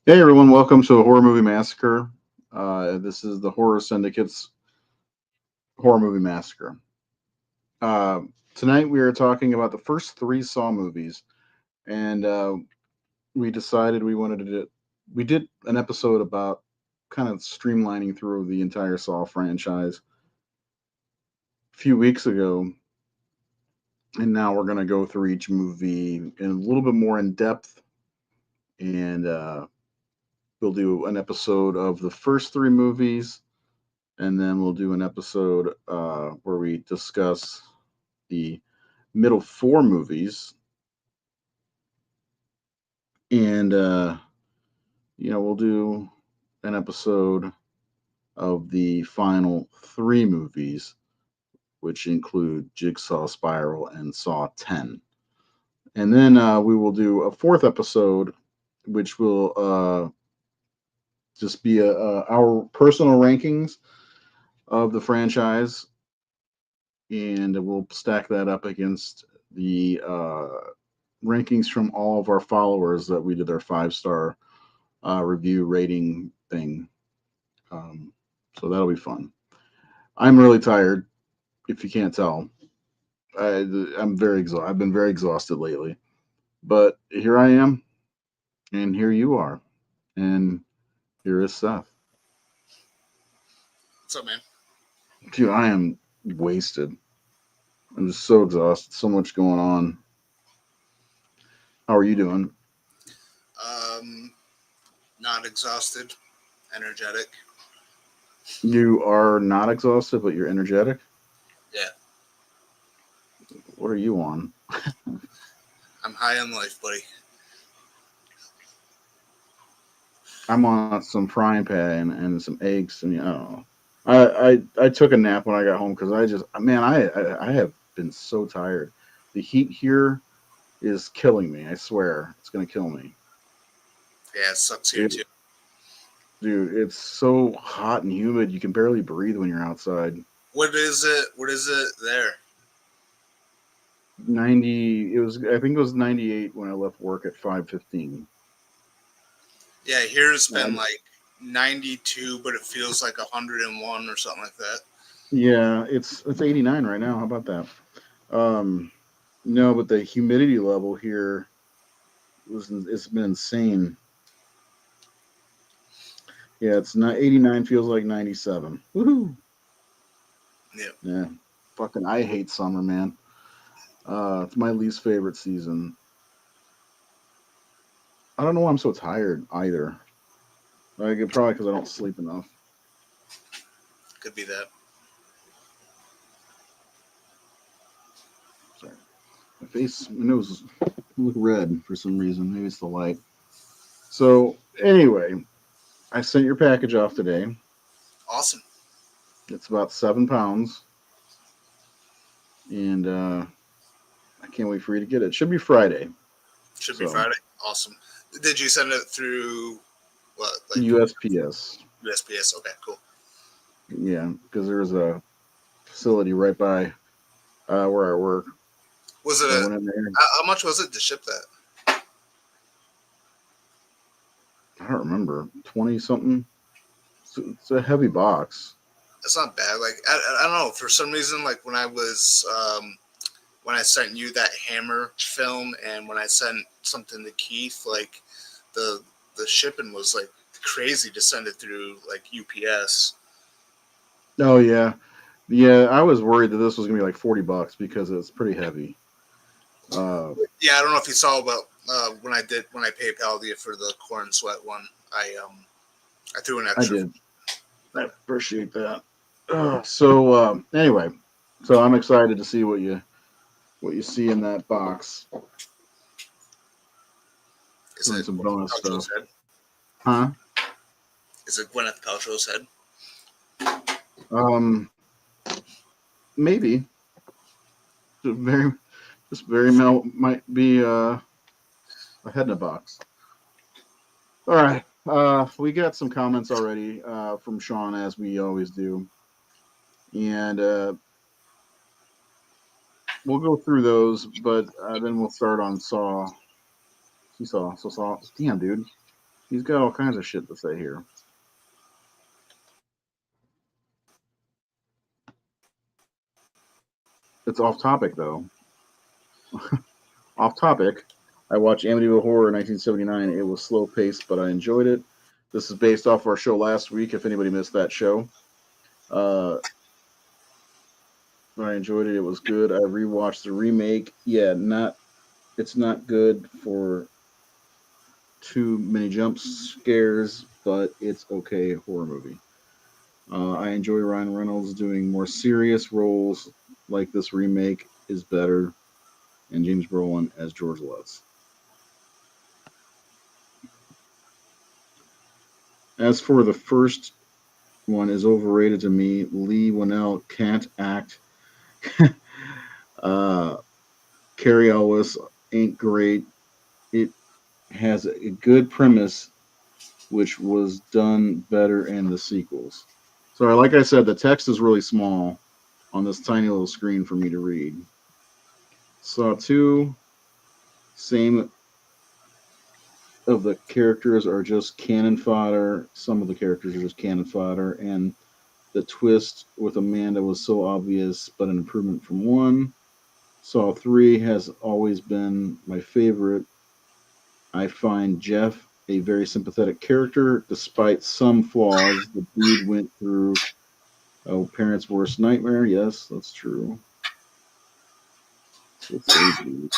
Hey everyone, welcome to a horror movie massacre. This is the Horror Syndicate's horror movie massacre. Uh, Tonight we are talking about the first three Saw movies, and we decided we wanted to. We did an episode about kind of streamlining through the entire Saw franchise a few weeks ago, and now we're going to go through each movie in a little bit more in depth, and we'll do an episode of the first three movies, and then we'll do an episode where we discuss the middle four movies, and we'll do an episode of the final three movies, which include Jigsaw, Spiral, and Saw 10. And then we will do a fourth episode, which will just be our personal rankings of the franchise, and we'll stack that up against the rankings from all of our followers that we did our 5-star review rating thing. So that'll be fun. I'm really tired, if you can't tell. I'm very exhausted. I've been very exhausted lately, but here I am, and here you are, and here is Seth. What's up, man? Dude, I am wasted. I'm just so exhausted. So much going on. How are you doing? Um, Not exhausted, energetic. You are not exhausted, but you're energetic. Yeah, What are you on? I'm high on life, buddy. I'm on some frying pan and some eggs, and I don't know. I took a nap when I got home because I just man I have been so tired. The heat here is killing me. I swear it's gonna kill me. Yeah, it sucks here It, too. dude, it's so hot and humid. You can barely breathe when you're outside. What is it? What is it there? 90. It was. I think it was 98 when I left work at 5:15. Yeah, here it's been Um, like 92, but it feels like 101 or something like that. yeah, it's 89 right now. How about that? No, but the humidity level here it's been insane. Yeah, it's not 89 feels like 97. Woohoo. Yeah, Yeah. Fucking I hate summer, man. It's my least favorite season. I don't know why I'm so tired either. Like probably because I don't sleep enough. could be that. Sorry. My nose look red for some reason. Maybe it's the light. So anyway, I sent your package off today. Awesome. It's about 7 pounds, and I can't wait for you to get it. It should be Friday. Should be So Friday. Awesome. Did you send it through what, like USPS. USPS? Okay, cool. Yeah, because there's a facility right by where I work. Was it So I a? went in there. How much was it to ship that? I don't remember 20 something. It's a heavy box. It's not bad. Like I don't know. For some reason, like when I sent you that Hammer film, and when I sent something to Keith, like the the shipping was like crazy to send it through like UPS. Oh yeah. I was worried that this was gonna be like $40 because it's pretty heavy. Uh, Yeah, I don't know if you saw about when I PayPal you for the corn sweat one. I threw an I extra. did. I appreciate that. Anyway, so I'm excited to see what you see in that box Is and it some Gwyneth bonus stuff. Paltrow's head? Huh? Is it Gwyneth Paltrow's head? Um, maybe. Just very, just very might be a head in a box. All right. We got some comments already from Sean, as we always do, and we'll go through those, but then we'll start on Saw. Seesaw. So Saw. Damn, dude. He's got all kinds of shit to say here. It's off topic though. Off topic. I watched Amityville Horror in 1979. It was slow paced, but I enjoyed it. This is based off our show last week. If anybody missed that show, uh, I enjoyed it. It was good. I rewatched the remake. Yeah, not it's not good for too many jump scares, but it's okay horror movie. I enjoy Ryan Reynolds doing more serious roles like this remake is better, and James Brolin as George Lutz. As for the first one, is overrated to me. Lee Winnell can't act. uh, Carrie Ellis ain't great. It has a good premise, which was done better in the sequels. So, like I said, the text is really small on this tiny little screen for me to read. Saw 2, same of the characters are just cannon fodder. Some of the characters are just cannon fodder, and the twist with Amanda was so obvious, but an improvement from 1. Saw 3 has always been my favorite. I find Jeff a very sympathetic character, despite some flaws. The dude went through a parent's worst nightmare. Yes, that's true. Let's say dude.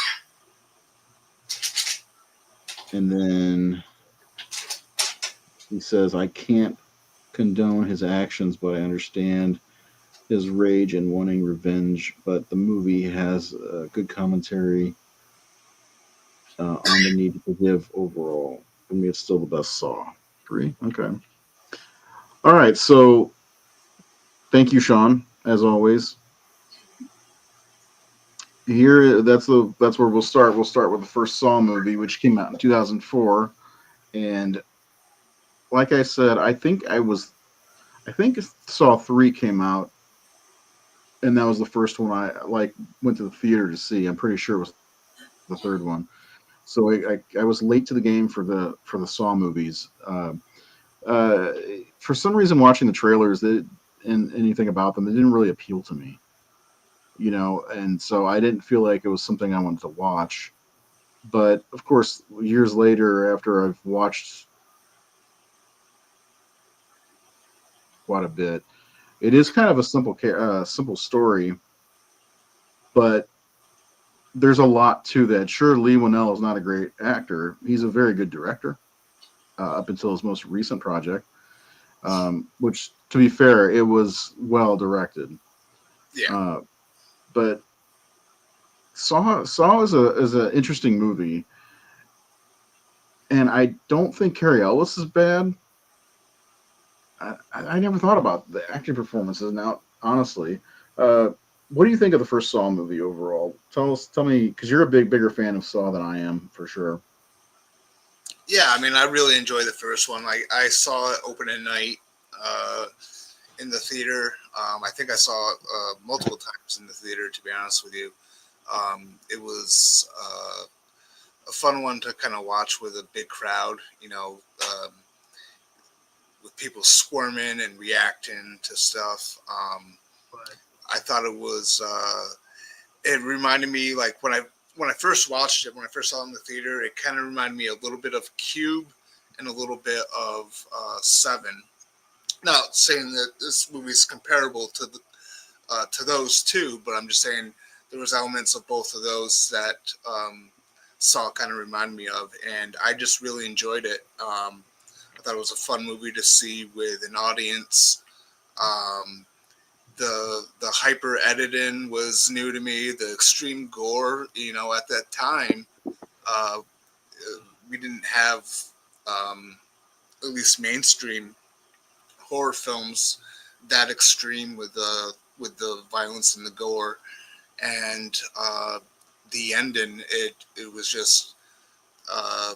And then he says, I can't condone his actions, but I understand his rage and wanting revenge. But the movie has good commentary on the need to forgive overall. For me, it's still the best Saw. 3? Okay. All right. So thank you, Sean, as always. Here, that's where we'll start. We'll start with the first Saw movie, which came out in 2004. And like I said, I think Saw 3 came out, and that was the first one I like went to the theater to see. I'm pretty sure it was the third one. So I was late to the game for the Saw movies. Uh, for some reason, watching the trailers and anything about them, it didn't really appeal to me, and so I didn't feel like it was something I wanted to watch. But of course, years later, after I've watched quite a bit, it is kind of a simple story, but there's a lot to that. Sure, Lee Winnell is not a great actor; he's a very good director. Up until his most recent project, which, to be fair, it was well directed. Yeah. Uh, but Saw is an interesting movie, and I don't think Carrie Ellis is bad. I never thought about the acting performances. Now, honestly, uh, what do you think of the first Saw movie overall? Tell me, because you're a bigger fan of Saw than I am, for sure. Yeah, I mean, I really enjoyed the first one. Like, I saw it opening night uh, in the theater. I think I saw it multiple times in the theater, to be honest with you. It was a fun one to kind of watch with a big crowd, with people squirming and reacting to stuff. I thought it was. It reminded me, like, when I first watched it, when I first saw it in the theater, it kind of reminded me a little bit of Cube and a little bit of Seven. Not saying that this movie is comparable to those two, but I'm just saying there was elements of both of those that Saw kind of reminded me of, and I just really enjoyed it. I thought it was a fun movie to see with an audience. Um, the hyper editing was new to me. The extreme gore, at that time, uh, we didn't have um, at least mainstream horror films that extreme with the violence and the gore, and the ending. It was just uh,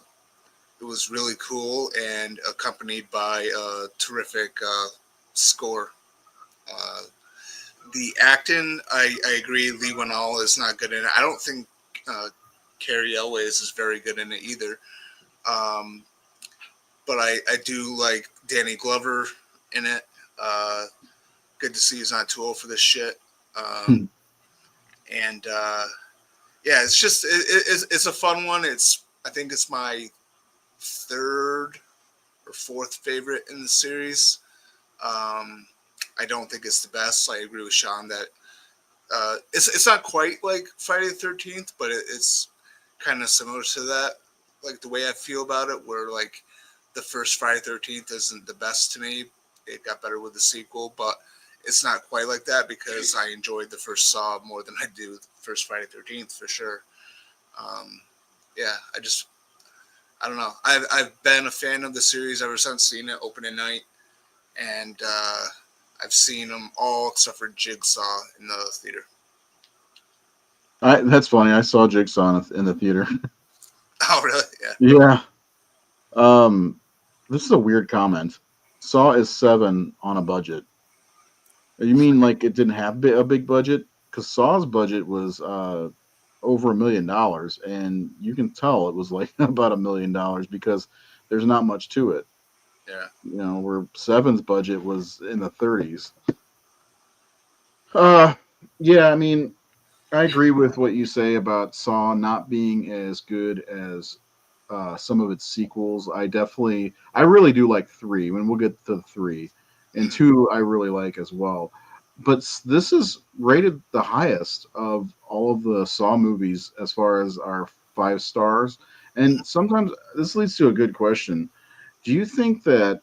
it was really cool and accompanied by a terrific score. Uh, the acting, I agree. Lee Winnell is not good in it. I don't think uh, Carrie Elways is very good in it either. Um, but I do like Danny Glover in it. Uh, Good to see he's not too old for this shit. Um, and yeah, it's just it's a fun one. I think it's my third or fourth favorite in the series. Um, I don't think it's the best. I agree with Sean that it's not quite like Friday the 13th, but it's kind of similar to that. Like the way I feel about it, where like the first Friday the 13th isn't the best to me. It got better with the sequel, but it's not quite like that because I enjoyed the first Saw more than I do the first Friday the 13th for sure. Um, yeah, I don't know. I've been a fan of the series ever since seeing it opening night, and I've seen them all except for Jigsaw in the theater. That's funny. I saw Jigsaw in the theater. Oh, really? Yeah. Yeah. Um, this is a weird comment. Saw is 7 on a budget. You mean like it didn't have a big budget? Because Saw's budget was over $1 million, and you can tell it was like about $1 million because there's not much to it. Yeah. Where Seven's budget was in the 30s. Uh, yeah, I mean, I agree with what you say about Saw not being as good as some of its sequels. I really do like three. When we'll get to three, and Mhm. two, I really like as well. But this is rated the highest of all of the Saw movies as far as our 5 stars. And sometimes this leads to a good question. Do you think that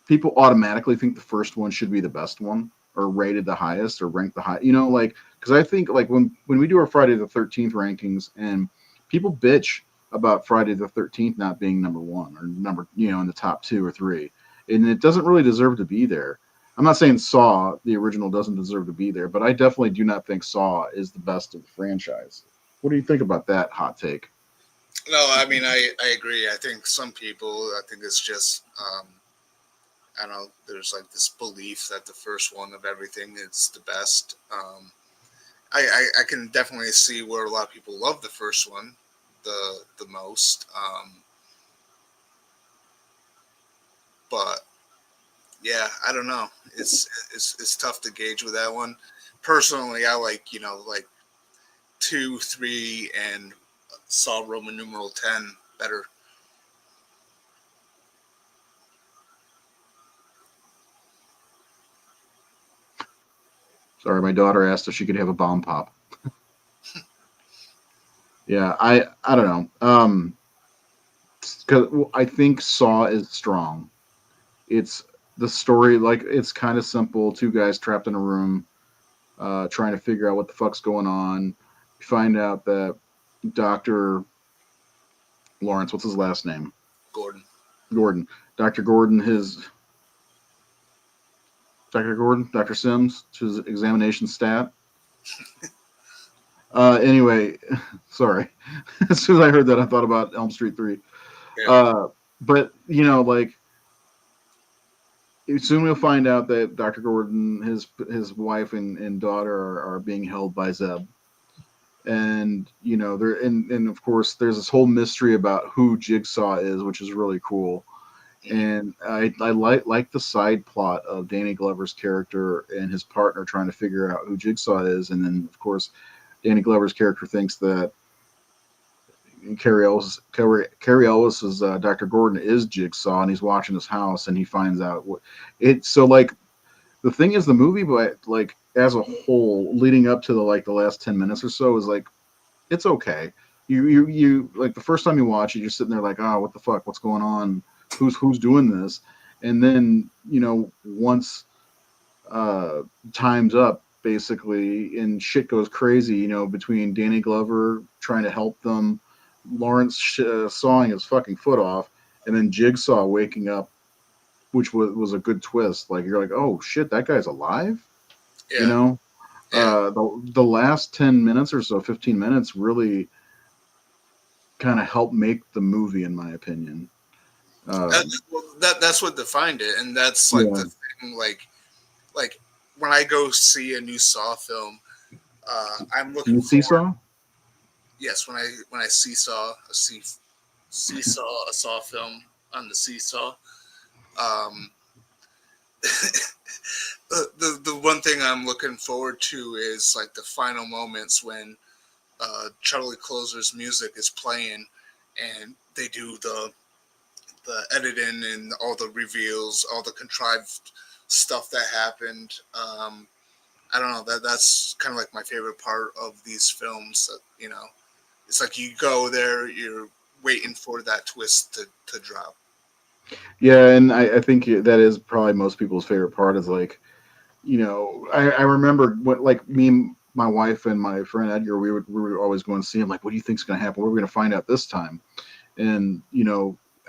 people automatically think the first one should be the best one or rated the highest or ranked the high, like because I think like when we do our Friday the 13th rankings and people bitch about Friday the 13th not being number one or number in the top two or three, and it doesn't really deserve to be there. I'm not saying Saw the original doesn't deserve to be there, but I definitely do not think Saw is the best of the franchise. What do you think about that hot take? No, I mean I agree. I think some people, I think it's just I don't know. There's like this belief that the first one of everything is the best. I can definitely see where a lot of people love the first one the most. But yeah, I don't know. It's tough to gauge with that one. Personally, I like like 2, 3, and saw Roman numeral 10 better. Sorry, my daughter asked if she could have a bomb pop. Yeah, I don't know. Because I think Saw is strong. It's the story, like it's kind of simple. Two guys trapped in a room, trying to figure out what the fuck's going on. You find out that Doctor Lawrence, what's his last name? Gordon. Gordon. Doctor Gordon, his Doctor Gordon, Doctor Sims, his examination stat. Anyway, sorry. As soon as I heard that, I thought about Elm Street 3. Yeah. Uh, but like soon we'll find out that Dr. Gordon, his wife and daughter are being held by Zeb, and there and of course there's this whole mystery about who Jigsaw is, which is really cool. Mhm. And I like the side plot of Danny Glover's character and his partner trying to figure out who Jigsaw is, and then of course Danny Glover's character thinks that Carrie Ellis's Dr. Gordon is Jigsaw, and he's watching his house, and he finds out what it. So like the thing is, the movie, but like as a whole, leading up to the last 10 minutes or so, is like it's okay. You like the first time you watch it, you're sitting there like, oh, what the fuck, what's going on? Who's doing this? And then once uh, time's up basically, and shit goes crazy. Between Danny Glover trying to help them, Lawrence sawing his fucking foot off, and then Jigsaw waking up, which was a good twist. Like you're like, oh shit, that guy's alive. You Yeah. know, Yeah. the last 10 minutes or so, 15 minutes, really kind of helped make the movie, in my opinion. That, Um, well, that's what defined it, and that's like yeah, the thing. Like when I go see a new Saw film, I'm looking you see, for Saw? yes. When I see Saw a Saw film, on the seesaw. Um, the one thing I'm looking forward to is like the final moments when Charlie Closer's music is playing, and they do the editing and all the reveals, all the contrived stuff that happened. I don't know, that's kind of like my favorite part of these films. That, you know, it's like you go there, you're waiting for that twist to drop. Yeah, and I think that is probably most people's favorite part is like, I remember what like me and my wife and my friend Edgar, we would always go and see him like, what do you think's going to happen? What are we going to find out this time? And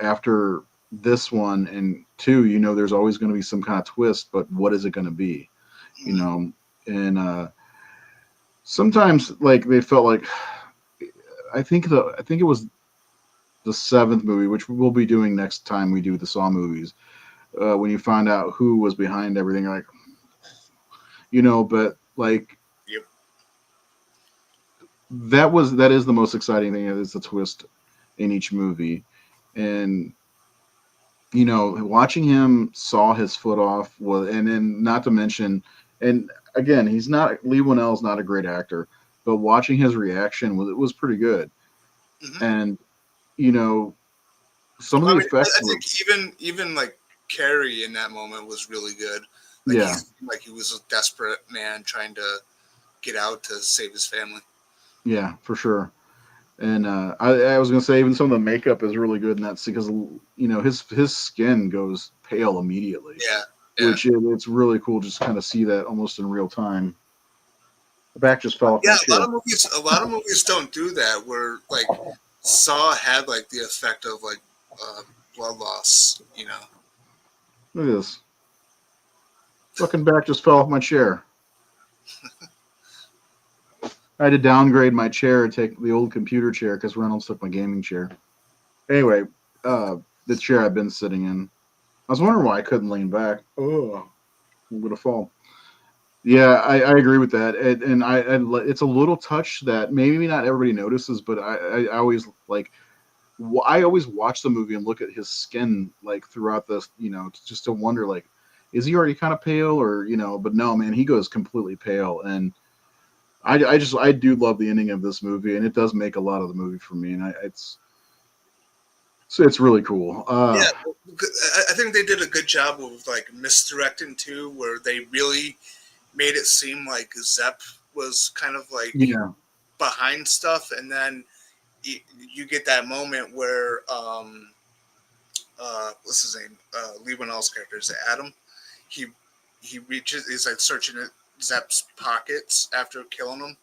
after this one and two, there's always going to be some kind of twist, but what is it going to be? You Mm. know, and sometimes like they felt like I think it was the seventh movie, which we'll be doing next time we do the Saw movies. When you find out who was behind everything, like but like Yep. that is the most exciting thing is the twist in each movie, and watching him saw his foot off was, and then not to mention, and again, Lee Winnell's not a great actor, but watching his reaction was pretty good, Hmm. and you know some of Well, the I mean, effects I were, think even like Carrie in that moment was really good. Like he yeah, seemed like he was a desperate man trying to get out to save his family. yeah, for sure. And I was gonna say even some of the makeup is really good in that scene because his skin goes pale immediately, Yeah, yeah, which it's really cool just kind of see that almost in real time. The back just fell off my yeah. chair. A lot of movies don't do that. Where like Saw had like the effect of like uh, blood loss. You know. Look at this. Fucking back just fell off my chair. I had to downgrade my chair and take the old computer chair because Reynolds took my gaming chair. Anyway, uh, the chair I've been sitting in. I was wondering why I couldn't lean back. Oh, I'm gonna fall. Yeah, I agree with that, it's a little touch that maybe not everybody notices, but I always like. I always watch the movie and look at his skin like throughout this, just to wonder like, is he already kind of pale or But no, man, he goes completely pale, and I do love the ending of this movie, and it does make a lot of the movie for me, and it's really cool. Yeah, I think they did a good job of like misdirecting too, where they really made it seem like Zepp was kind of like Yeah, behind stuff, and then you get that moment where what's his name, Lee Winnell's character is it Adam. He he's like searching at Zepp's pockets after killing him,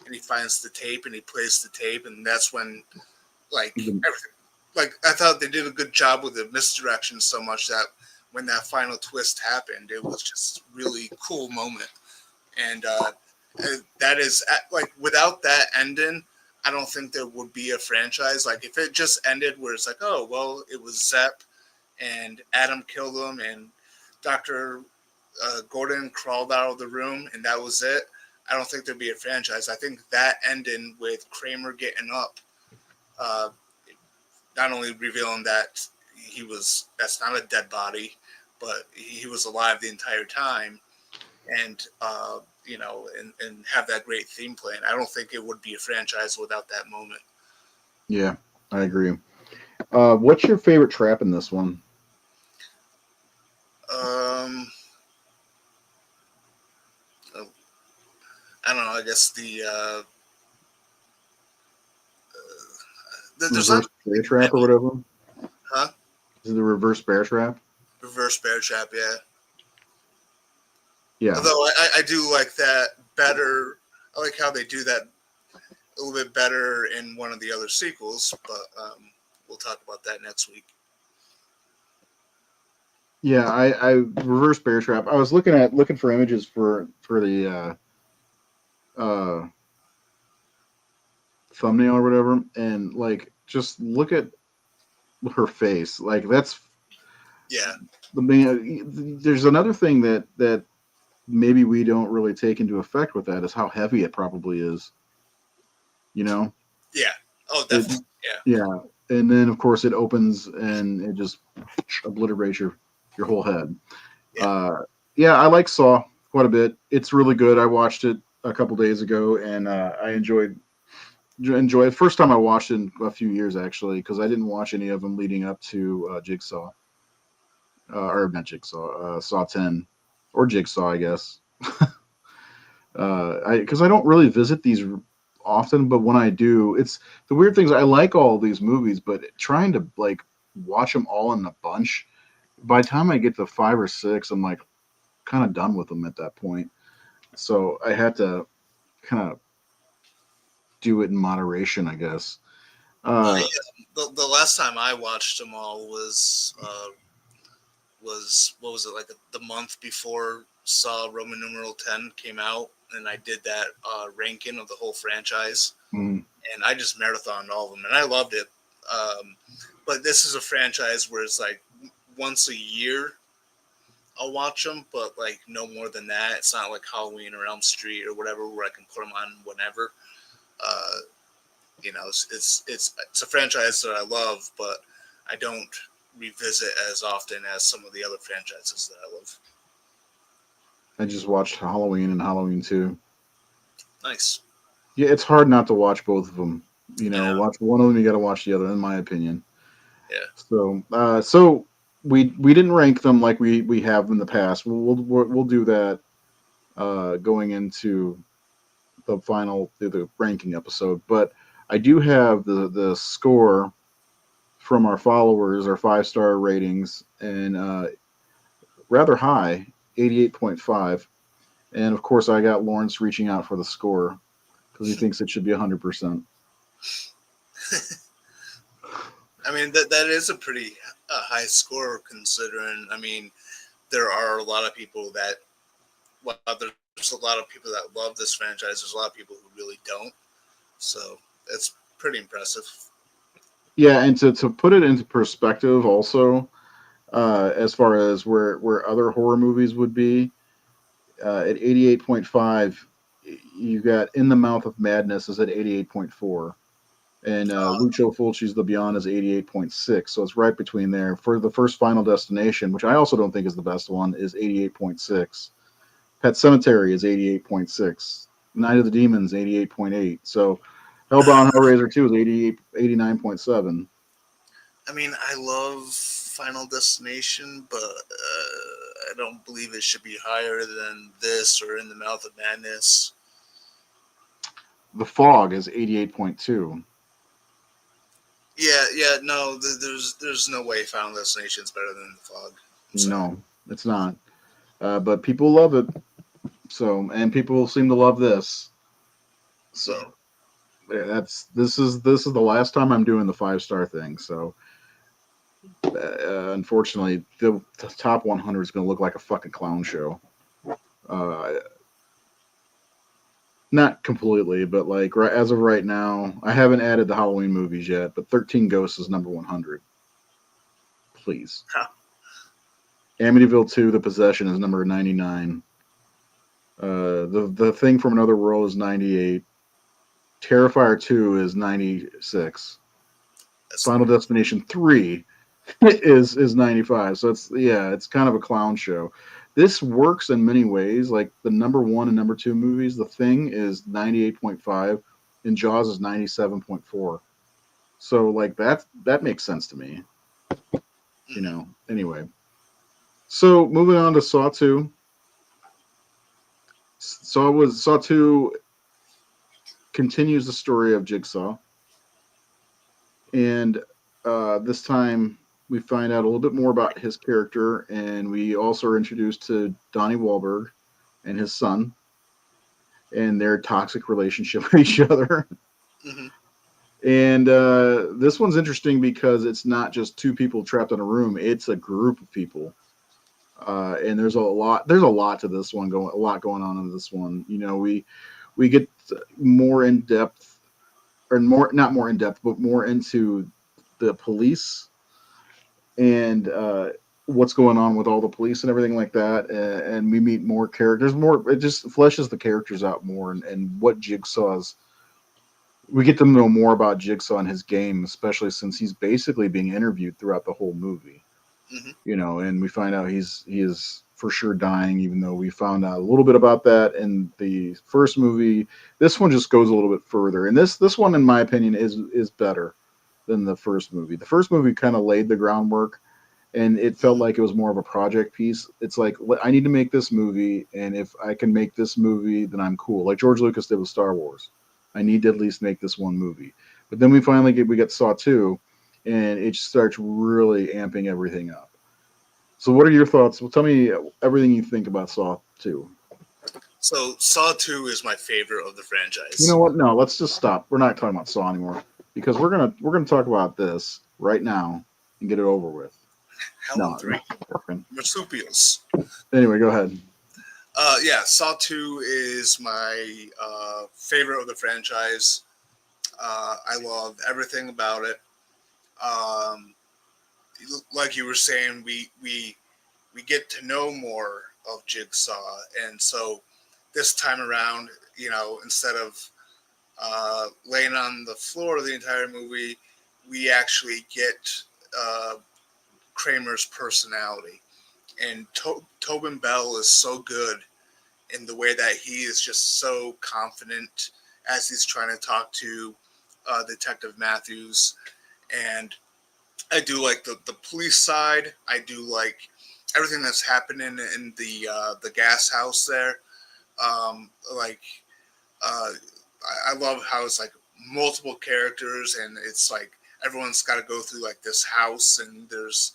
and he finds the tape and he plays the tape, and that's when like the- everything. Like I thought they did a good job with the misdirection so much that when that final twist happened, it was just really cool moment. And that is like without that ending, I don't think there would be a franchise. Like if it just ended where it's like, oh well, it was Zepp and Adam killed him and Doctor Gordon crawled out of the room and that was it. I don't think there'd be a franchise. I think that ending with Kramer getting up, uh, not only revealing that that's not a dead body, but he was alive the entire time, and and have that great theme playing. I don't think it would be a franchise without that moment. yeah, I agree. What's your favorite trap in this one? Um, uh, I don't know. I guess there's not Reverse bear like trap or many, whatever? huh? Is it the reverse bear trap? Reverse bear trap, yeah. Yeah, Although I do like that better. I like how they do that a little bit better in one of the other sequels, but we'll talk about that next week. yeah. I reverse bear trap. I was looking for images for the uh, thumbnail or whatever, and like just look at her face. Like that's Yeah, the main. There's another thing that maybe we don't really take into effect with that is how heavy it probably is. You know, yeah. Oh, it definitely. Yeah. yeah, and then of course it opens and it just obliterates your whole head. Yeah. Yeah, I like Saw quite a bit. It's really good. I watched it a couple days ago, and I enjoy it. First time I watched it in a few years actually, because I didn't watch any of them leading up to Jigsaw, or not Jigsaw, Saw 10, or Jigsaw, I guess. I Because I don't really visit these often, but when I do, it's the weird things. I like all these movies, but trying to like watch them all in a bunch. By the time I get to five or six, I'm like kind of done with them at that point. So I had to kind of do it in moderation, I guess. Uh, The last time I watched them all was what was it, like the month before Saw Roman numeral 10 came out, and I did that ranking of the whole franchise, mm, and I just marathoned all of them, and I loved it. Um, but this is a franchise where it's like once a year I'll watch them, but like no more than that. It's not like Halloween or Elm Street or whatever where I can put them on whenever. Uh, it's a franchise that I love, but I don't revisit as often as some of the other franchises that I love. I just watched Halloween and Halloween 2. Nice. Yeah, it's hard not to watch both of them. I know. Watch one of them, you got to watch the other, in my opinion. Yeah. So we didn't rank them like we have in the past. We'll do that going into the ranking episode. But I do have the score from our followers, our 5-star ratings, and rather high, 88.5. And of course, I got Lawrence reaching out for the score because he thinks it should be 100%. I mean that is a pretty high score considering. I mean, there are a lot of people that there's a lot of people that love this franchise. There's a lot of people who really don't. So it's pretty impressive. Yeah, and to put it into perspective, also, as far as where other horror movies would be, at 88.5, you got In the Mouth of Madness is at 88.4. And Lucio Fulci's The Beyond is 88.6, so it's right between there. For the first Final Destination, which I also don't think is the best one, is 88.6. Pet Cemetery is 88.6. Night of the Demons 88.8. So Hellbound Hellraiser 2 is 89.7. I mean, I love Final Destination, but I don't believe it should be higher than this or In the Mouth of Madness. The Fog is 88.2. Yeah, no, there's no way Final Destination is better than The Fog. I'm sorry. No, it's not. But people love it. So, and people seem to love this. So, yeah, this is the last time I'm doing the 5-star thing. So, unfortunately, the top 100 is going to look like a fucking clown show. Uh, Not completely, but like as of right now, I haven't added the Halloween movies yet. But 13 Ghosts is number 100. Please. Huh. Amityville 2: The Possession is number 99. The Thing from Another World is 98. Terrifier 2 is 96. Final Destination 3 is 95. So it's kind of a clown show. This works in many ways. Like the number 1 and number 2 movies, The Thing is 98.5 and Jaws is 97.4. So like that makes sense to me. Anyway. So moving on to Saw 2. Saw 2 continues the story of Jigsaw. And this time we find out a little bit more about his character, and we also are introduced to Donnie Wahlberg and his son and their toxic relationship with each other. Mm-hmm. And this one's interesting because it's not just two people trapped in a room; it's a group of people. And there's a lot. There's a lot to this one going. A lot going on in this one. We get more in depth, or more not more in depth, but more into the police and what's going on with all the police and everything like that. And we meet more characters. More, it just fleshes the characters out more, and what Jigsaw's we get to know more about Jigsaw and his game, especially since he's basically being interviewed throughout the whole movie. Hmm. And we find out he is for sure dying, even though we found out a little bit about that in the first movie. This one just goes a little bit further, and this one, in my opinion, is better than the first movie. The first movie kind of laid the groundwork, and it felt Hmm. like it was more of a project piece. It's like I need to make this movie, and if I can make this movie, then I'm cool. Like George Lucas did with Star Wars. I need to at least make this one movie. But then we get Saw 2, and it starts really amping everything up. So, what are your thoughts? Well, tell me everything you think about Saw 2. So Saw 2 is my favorite of the You know franchise. what? No, let's just stop. We're not talking about Saw anymore because we're gonna talk about this right now and get it over with. Helen No, no, 3, fucking. Marsupials. Anyway, go ahead. Yeah, Saw 2 is my favorite of the franchise. I love everything about it. Um, like you were saying, we get to know more of Jigsaw, and so this time around, instead of laying on the floor the entire movie, we actually get uh, Kramer's personality. And Tobin Bell is so good in the way that he is just so confident as he's trying to talk to Detective Matthews. And I do like the police side. I do like everything that's happening in the gas house there. Like uh, I love how it's like multiple characters and it's like everyone's got to go through like this house and there's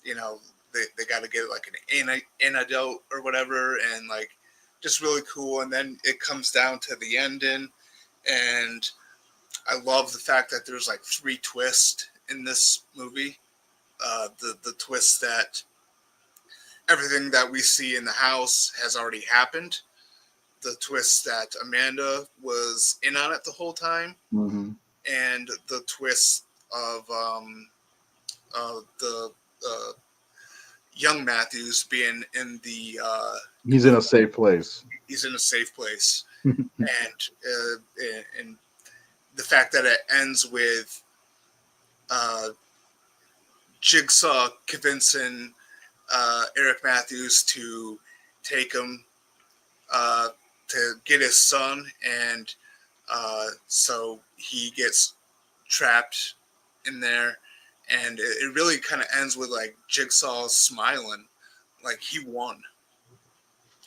you know they got to get like an antidote or whatever and like just really cool and then it comes down to the ending and I love the fact that there's like three twists in this movie. The twist that everything that we see in the house has already happened. The twist that Amanda was in on it the whole time, Mm-hmm. and the twist of the uh, young Matthews being in the He's in a safe place. he's in a safe place, and the fact that it ends with uh, Jigsaw convincing Eric Matthews to take him uh, to get his son, and so he gets trapped in there, and it really kind of ends with like Jigsaw smiling, like he won.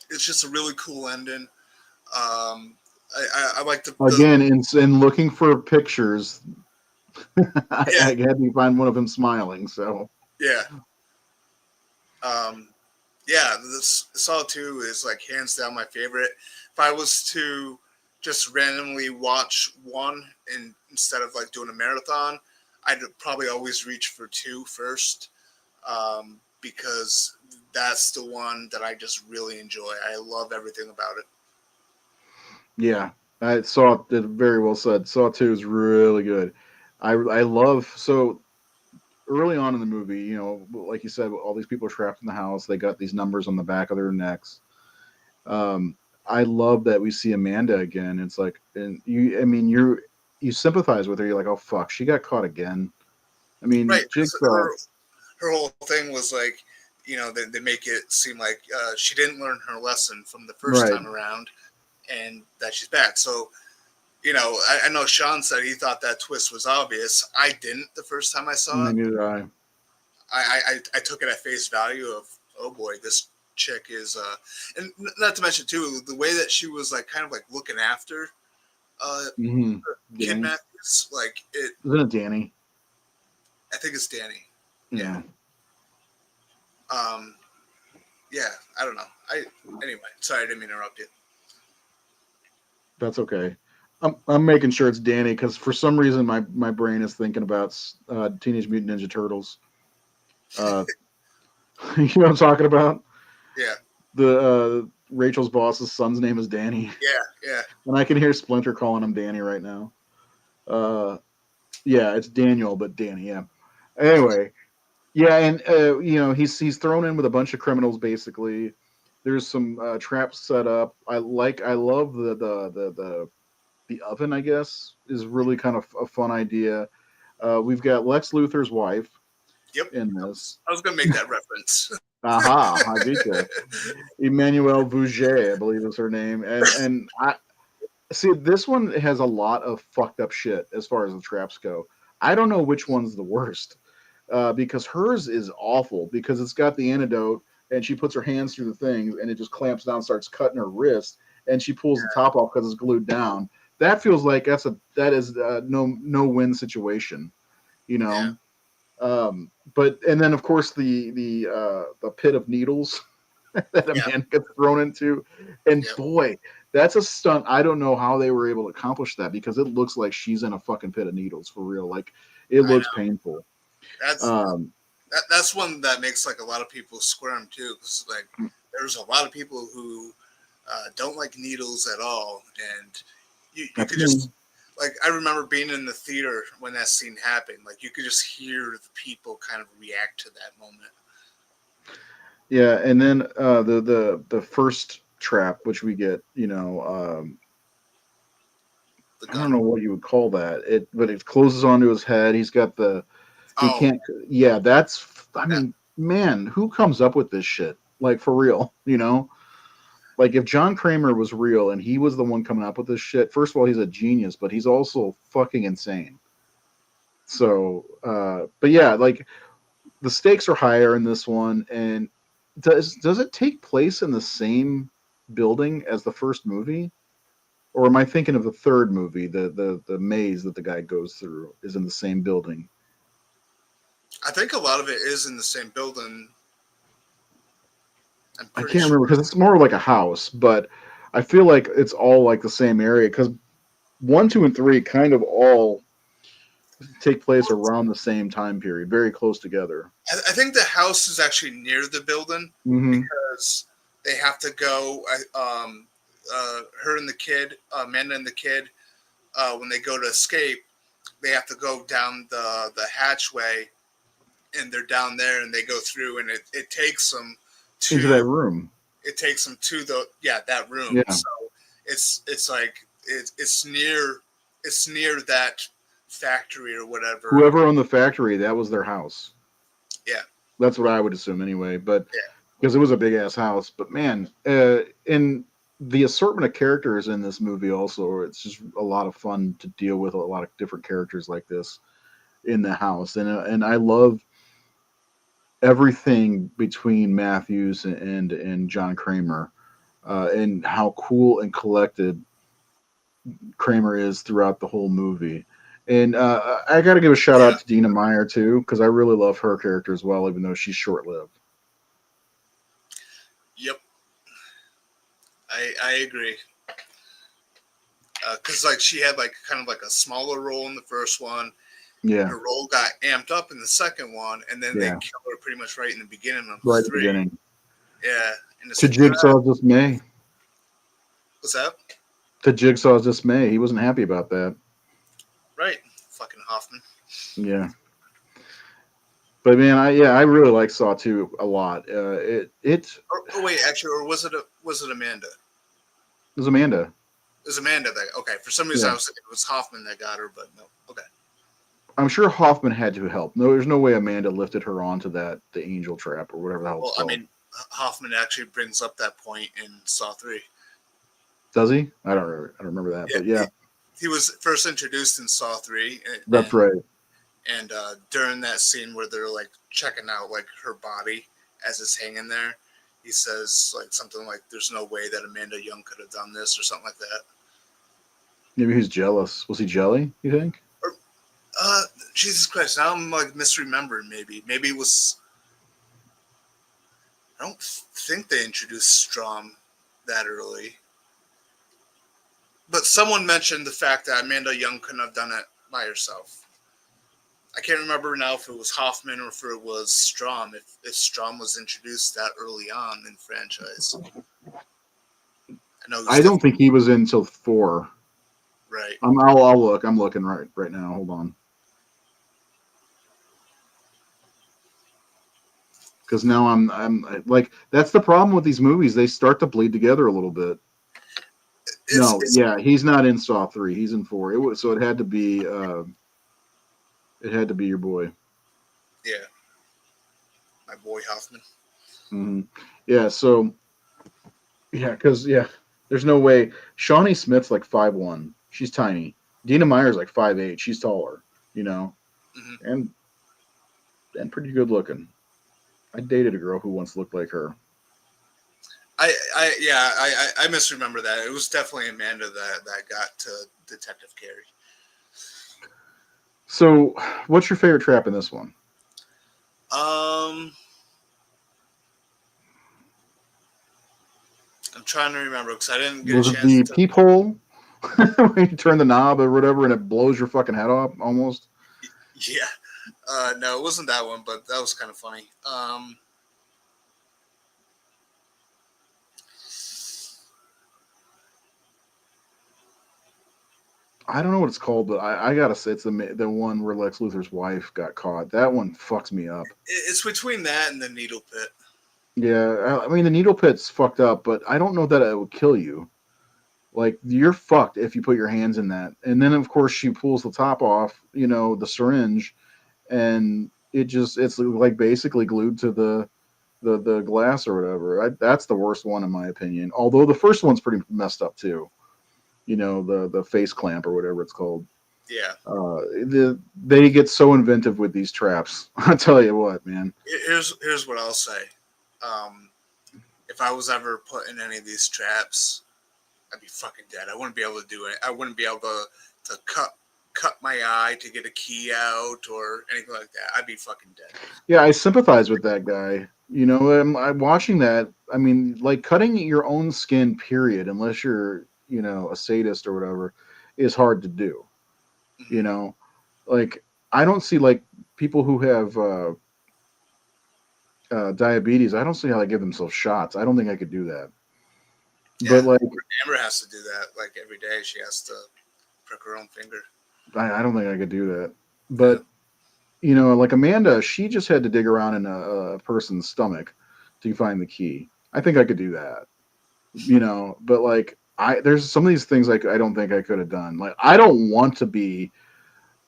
It's just a really cool ending. I like the Again, in looking for pictures, I yeah, had to find one of him smiling. So, yeah. Um, yeah, this Saw 2 is like hands down my favorite. If I was to just randomly watch one and instead of like doing a marathon, I'd probably always reach for two first because that's the one that I just really enjoy. I love everything about it. yeah, I saw it very well said. Saw 2 is really good. I love so early on in the movie, like you said, all these people are trapped in the house. They got these numbers on the back of their necks. Um, I love that we see Amanda again. It's like, and I mean, you sympathize with her. You're like, oh fuck, she got caught again. I mean, Right. Jigsaw. Her whole thing was like, they make it seem like she didn't learn her lesson from the first Right. time around and that she's back. So I know Sean said he thought that twist was obvious. I didn't the first time I saw it. Neither did I. I took it at face value of oh boy, this chick is and not to mention too the way that she was like kind of like looking after uh Mm-hmm. Kid Danny. Matthews, like it. Isn't it Danny? I think it's Danny. Yeah. Yeah, Um. Yeah. I don't know. I anyway. Sorry, I didn't mean to interrupt you. that's okay. I'm making sure it's Danny because for some reason my brain is thinking about Teenage Mutant Ninja Turtles. Uh, you know what I'm talking about? Yeah. The Rachel's boss's son's name is Danny, Yeah. Yeah. and I can hear Splinter calling him Danny right now. Uh, yeah, it's Daniel, but Danny. Yeah. Anyway, yeah, and he's thrown in with a bunch of criminals basically. There's some traps set up. I love the the oven, I guess, is really kind of a fun idea. We've got Lex Luthor's wife Yep. in this. I was gonna make that reference. Aha, I beat you. Emmanuelle Vouget, I believe is her name, and I see this one has a lot of fucked up shit as far as the traps go. I don't know which one's the worst because hers is awful because it's got the antidote and she puts her hands through the things and it just clamps down, starts cutting her wrist, and she pulls the top off because it's glued down. That feels like that is no win situation, you Yeah. know. But and then of course the pit of needles that a Yeah. man gets thrown into. And Yep. boy, that's a stunt. I don't know how they were able to accomplish that because it looks like she's in a fucking pit of needles for real. Like it I looks know. painful. That's Um, that's one that makes like a lot of people squirm too, because like there's a lot of people who don't like needles at all, and you that's could me. just like I remember being in the theater when that scene happened. Like you could just hear the people kind of react to that moment. Yeah, and then the first trap, which we get, The I don't gun. know what you would call that. But it closes onto his head. He Oh, can't. Yeah, that's. I that, mean, man, who comes up with this shit? Like for real, you know? Like if John Kramer was real and he was the one coming up with this shit, first of all, he's a genius, but he's also fucking insane. So, but yeah, like the stakes are higher in this one, and does it take place in the same building as the first movie, or am I thinking of the third movie? The maze that the guy goes through is in the same building. I think a lot of it is in the same building. I'm I pretty can't sure. remember because it's more like a house, but I feel like it's all like the same area because one, two, and three kind of all take place around the same time period, very close together. I think the house is actually near the building Hmm. because they have to go. Her and the kid, Amanda and the kid, when they go to escape, they have to go down the hatchway, and they're down there, and they go through, and it takes them Into to that room. the that room. Yeah. So it's like it's near that factory or whatever. Whoever owned the factory, that was their house. Yeah, That's what I would assume anyway. But yeah, because it was a big ass house. But man, in the assortment of characters in this movie, also, it's just a lot of fun to deal with a lot of different characters like this in the house, and I love everything between Matthews and John Kramer, and how cool and collected Kramer is throughout the whole movie. And I got to give a shout yeah. out to Dina Meyer too, because I really love her character as well, even though she's short lived. Yep, I agree. Because like she had like kind of like a smaller role in the first one. Yeah, Her role got amped up in the second one, and then they yeah, killed her pretty much right in the beginning of right at the three. beginning. Yeah, and it's To like, Jigsaw's dismay. what's that? To Jigsaw's dismay, he wasn't happy about that. Right, fucking Hoffman. Yeah, but man, I really like Saw 2 a lot. It Oh wait, actually, or was it Amanda? was Amanda. It was Amanda that okay. For some reason, I Yeah, was thinking it was Hoffman that got her, but no. Okay. I'm sure Hoffman had to help. No, there's no way Amanda lifted her onto the angel trap or whatever the hell it's Well, I called. mean, Hoffman actually brings up that point in Saw 3. Does he? I don't remember that, Yeah, but yeah, he was first introduced in Saw 3, that's right. and during that scene where they're like checking out like her body as it's hanging there, he says like something like, "There's no way that Amanda Young could have done this" or something like that. Maybe he's jealous. Was he jelly? You think? Or, uh, Jesus Christ! Now I'm like misremembering. Maybe it was. I don't think they introduced Strom that early. But someone mentioned the fact that Amanda Young couldn't have done it by herself. I can't remember now if it was Hoffman or if it was Strom. If Strom was introduced that early on in the franchise, I know he was I don't definitely think he was in until 4. right. I'll look. I'm looking right now. Hold on. Because now I'm like that's the problem with these movies. They start to bleed together a little bit. No, it's yeah, he's not in Saw 3. He's in 4. It was so it had to be your boy. yeah, my boy Hoffman. Hmm. Yeah, so yeah, because yeah, there's no way. Shawnee Smith's like 5'1". She's tiny. Dina Meyer's like 5'8". She's taller, you know, Hmm. and pretty good looking. I dated a girl who once looked like her. I misremember that. It was definitely Amanda that got to Detective Carey. So, what's your favorite trap in this one? Um, I'm trying to remember because I didn't get a Was it chance the to. peephole? When you turn the knob or whatever and it blows your fucking head off almost? Yeah, no, it wasn't that one, but that was kind of funny. I don't know what it's called, but I gotta say it's the one where Lex Luthor's wife got caught. That one fucks me up. It's between that and the Needle Pit. Yeah, I mean the needle pit's fucked up, but I don't know that it would kill you. Like you're fucked if you put your hands in that. And then of course she pulls the top off, the syringe, and it's like basically glued to the glass or whatever. That's the worst one in my opinion. Although the first one's pretty messed up too. The face clamp or whatever it's called. Yeah. They get so inventive with these traps. I tell you what, man. Here's what I'll say. Um, if I was ever put in any of these traps, I'd be fucking dead. I wouldn't be able to do it. I wouldn't be able to cut my eye to get a key out or anything like that. I'd be fucking dead. Yeah, I sympathize with that guy. I'm watching that. I mean, like cutting your own skin, period, unless you're, a sadist or whatever, is hard to do. You Hmm. know, like I don't see like people who have diabetes. I don't see how they give themselves shots. I don't think I could do that. Yeah, But like, Amber has to do that like every day. She has to prick her own finger. I don't think I could do that. Yeah, But like Amanda, she just had to dig around in a person's stomach to find the key. I think I could do that. But like there's some of these things like I don't think I could have done. Like I don't want to be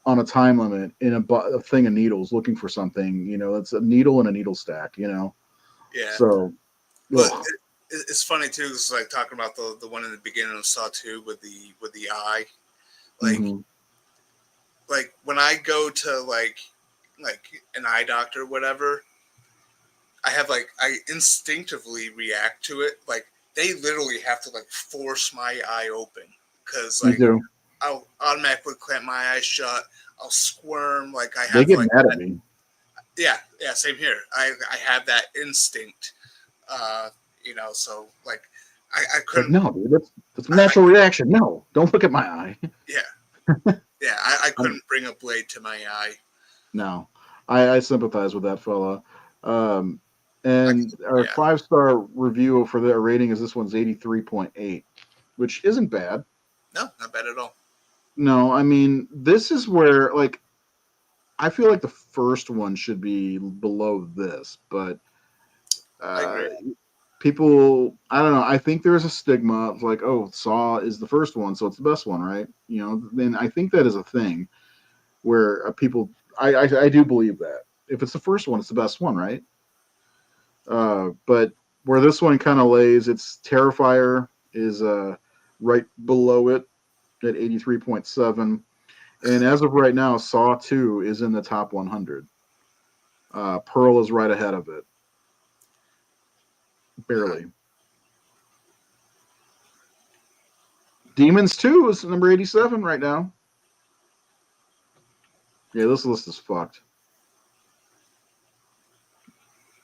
on a time limit in a thing of needles looking for something. It's a needle and a needle stack. yeah. So But ugh. it's funny too. It's like talking about the one in the beginning of Saw Two with the eye. Like Hmm. like when I go to like an eye doctor or whatever, I have like I instinctively react to it. Like they literally have to like force my eye open because Me like too. I'll automatically clamp my eyes shut. I'll squirm like I They have get like mad at me. yeah, same here. I have that instinct. Uh, so like I It's like couldn't no, dude, that's a I natural reaction. No, don't look at my eye. yeah I couldn't bring a blade to my eye. No, I sympathize with that fella. Um, I and our yeah 5-star review for the rating is this one's 83.8, which isn't bad. no not bad at all. No, I mean, this is where, like, I feel like the first one should be below this, but I uh, agree. people, I don't know. I think there's a stigma of like, oh, Saw is the first one, so it's the best one, right? Then I think that is a thing where people, I do believe that. If it's the first one, it's the best one, right? But where this one kind of lays, its Terrifier is right below it at 83.7. And as of right now, Saw 2 is in the top 100. Pearl is right ahead of it, Uh, barely. Demons 2 is number 87 right now. Yeah, this list is fucked.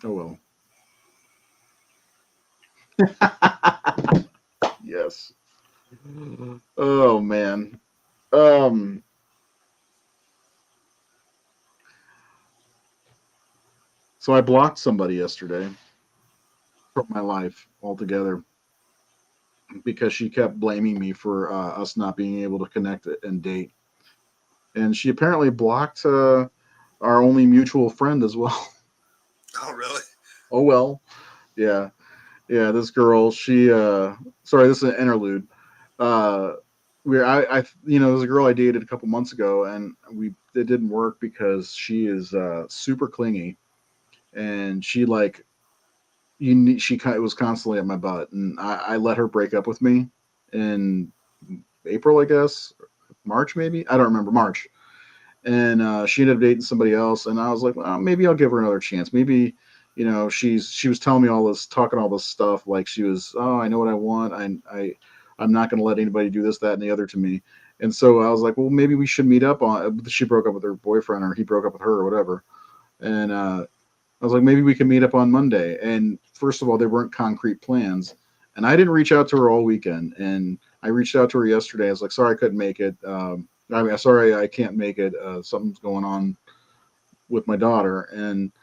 Oh well. Yes. Oh man. Um. So I blocked somebody yesterday from my life altogether because she kept blaming me for us not being able to connect and date, and she apparently blocked our only mutual friend as well. oh really? Oh well. Yeah. Yeah. This girl. She. Sorry. This is an interlude. uh, there was a girl I dated a couple months ago, and it didn't work because she is super clingy, and she like it was constantly at my butt, and I let her break up with me in April, I guess, March maybe, I don't remember, March, and she ended up dating somebody else, and I was like, well, maybe I'll give her another chance, maybe. She was telling me all this, talking all this stuff, like she was, oh, I know what I want. I'm not going to let anybody do this, that, and the other to me. And so I was like, well, maybe we should meet up on. She broke up with her boyfriend, or he broke up with her, or whatever. And I was like, maybe we can meet up on Monday. And first of all, there weren't concrete plans. And I didn't reach out to her all weekend. And I reached out to her yesterday. I was like, sorry, I couldn't make it. Sorry, I can't make it. Something's going on with my daughter. And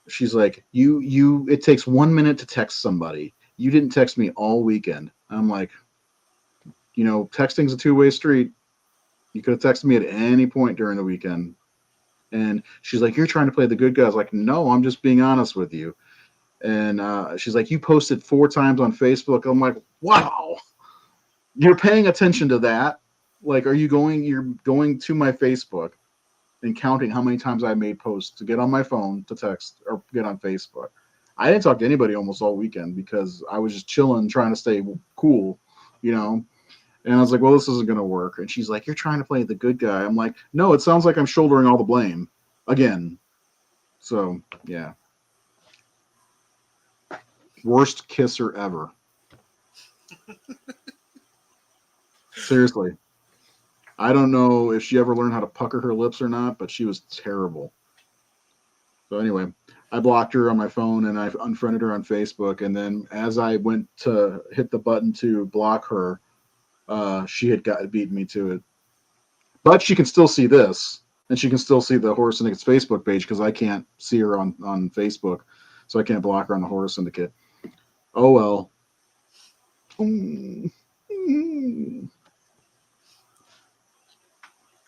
she's like, it takes 1 minute to text somebody. You didn't text me all weekend. I'm like, texting's a two-way street. You could have texted me at any point during the weekend. And she's like, you're trying to play the good guy. I was like, no, I'm just being honest with you. And she's like, you posted 4 times on Facebook. I'm like, wow, you're paying attention to that. Like, you're going to my Facebook and counting how many times I made posts to get on my phone to text or get on Facebook. I didn't talk to anybody almost all weekend because I was just chilling, trying to stay cool, you know. And I was like, well, this isn't going to work. And she's like, you're trying to play the good guy. I'm like, no, it sounds like I'm shouldering all the blame again. So, yeah. Worst kisser ever. Seriously. I don't know if she ever learned how to pucker her lips or not, but she was terrible. So anyway, I blocked her on my phone and I unfriended her on Facebook. And then as I went to hit the button to block her, she had beaten me to it. But she can still see this, and she can still see the Horror Syndicate's Facebook page because I can't see her on Facebook, so I can't block her on the Horror Syndicate. Oh well.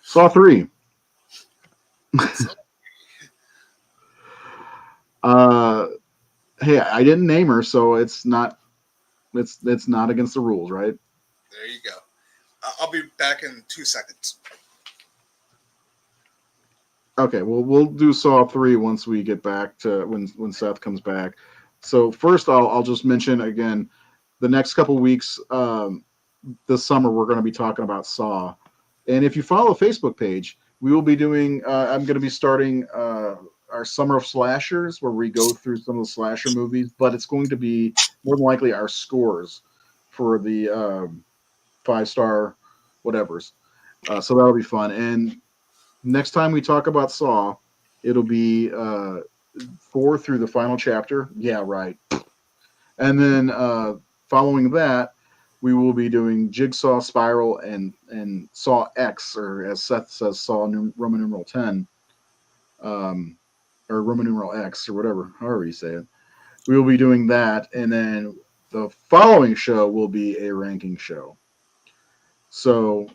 Saw 3. Hey, I didn't name her, so it's not against the rules, right? There you go. I'll be back in 2 seconds. Okay, well, we'll do Saw 3 once we get back to when Seth comes back. So first, I'll just mention again, the next couple weeks, this summer, we're going to be talking about Saw, and if you follow the Facebook page, we will be doing. I'm going to be starting our summer of slashers, where we go through some of the slasher movies, but it's going to be more than likely our scores for the 5-star whatevers. So that'll be fun. And next time we talk about Saw, it'll be 4 through the final chapter. Yeah, right. And then following that, we will be doing Jigsaw, Spiral, and Saw X, or as Seth says, Saw Roman numeral 10, or Roman numeral X, or whatever, however you say it. We will be doing that, and then the following show will be a ranking show. So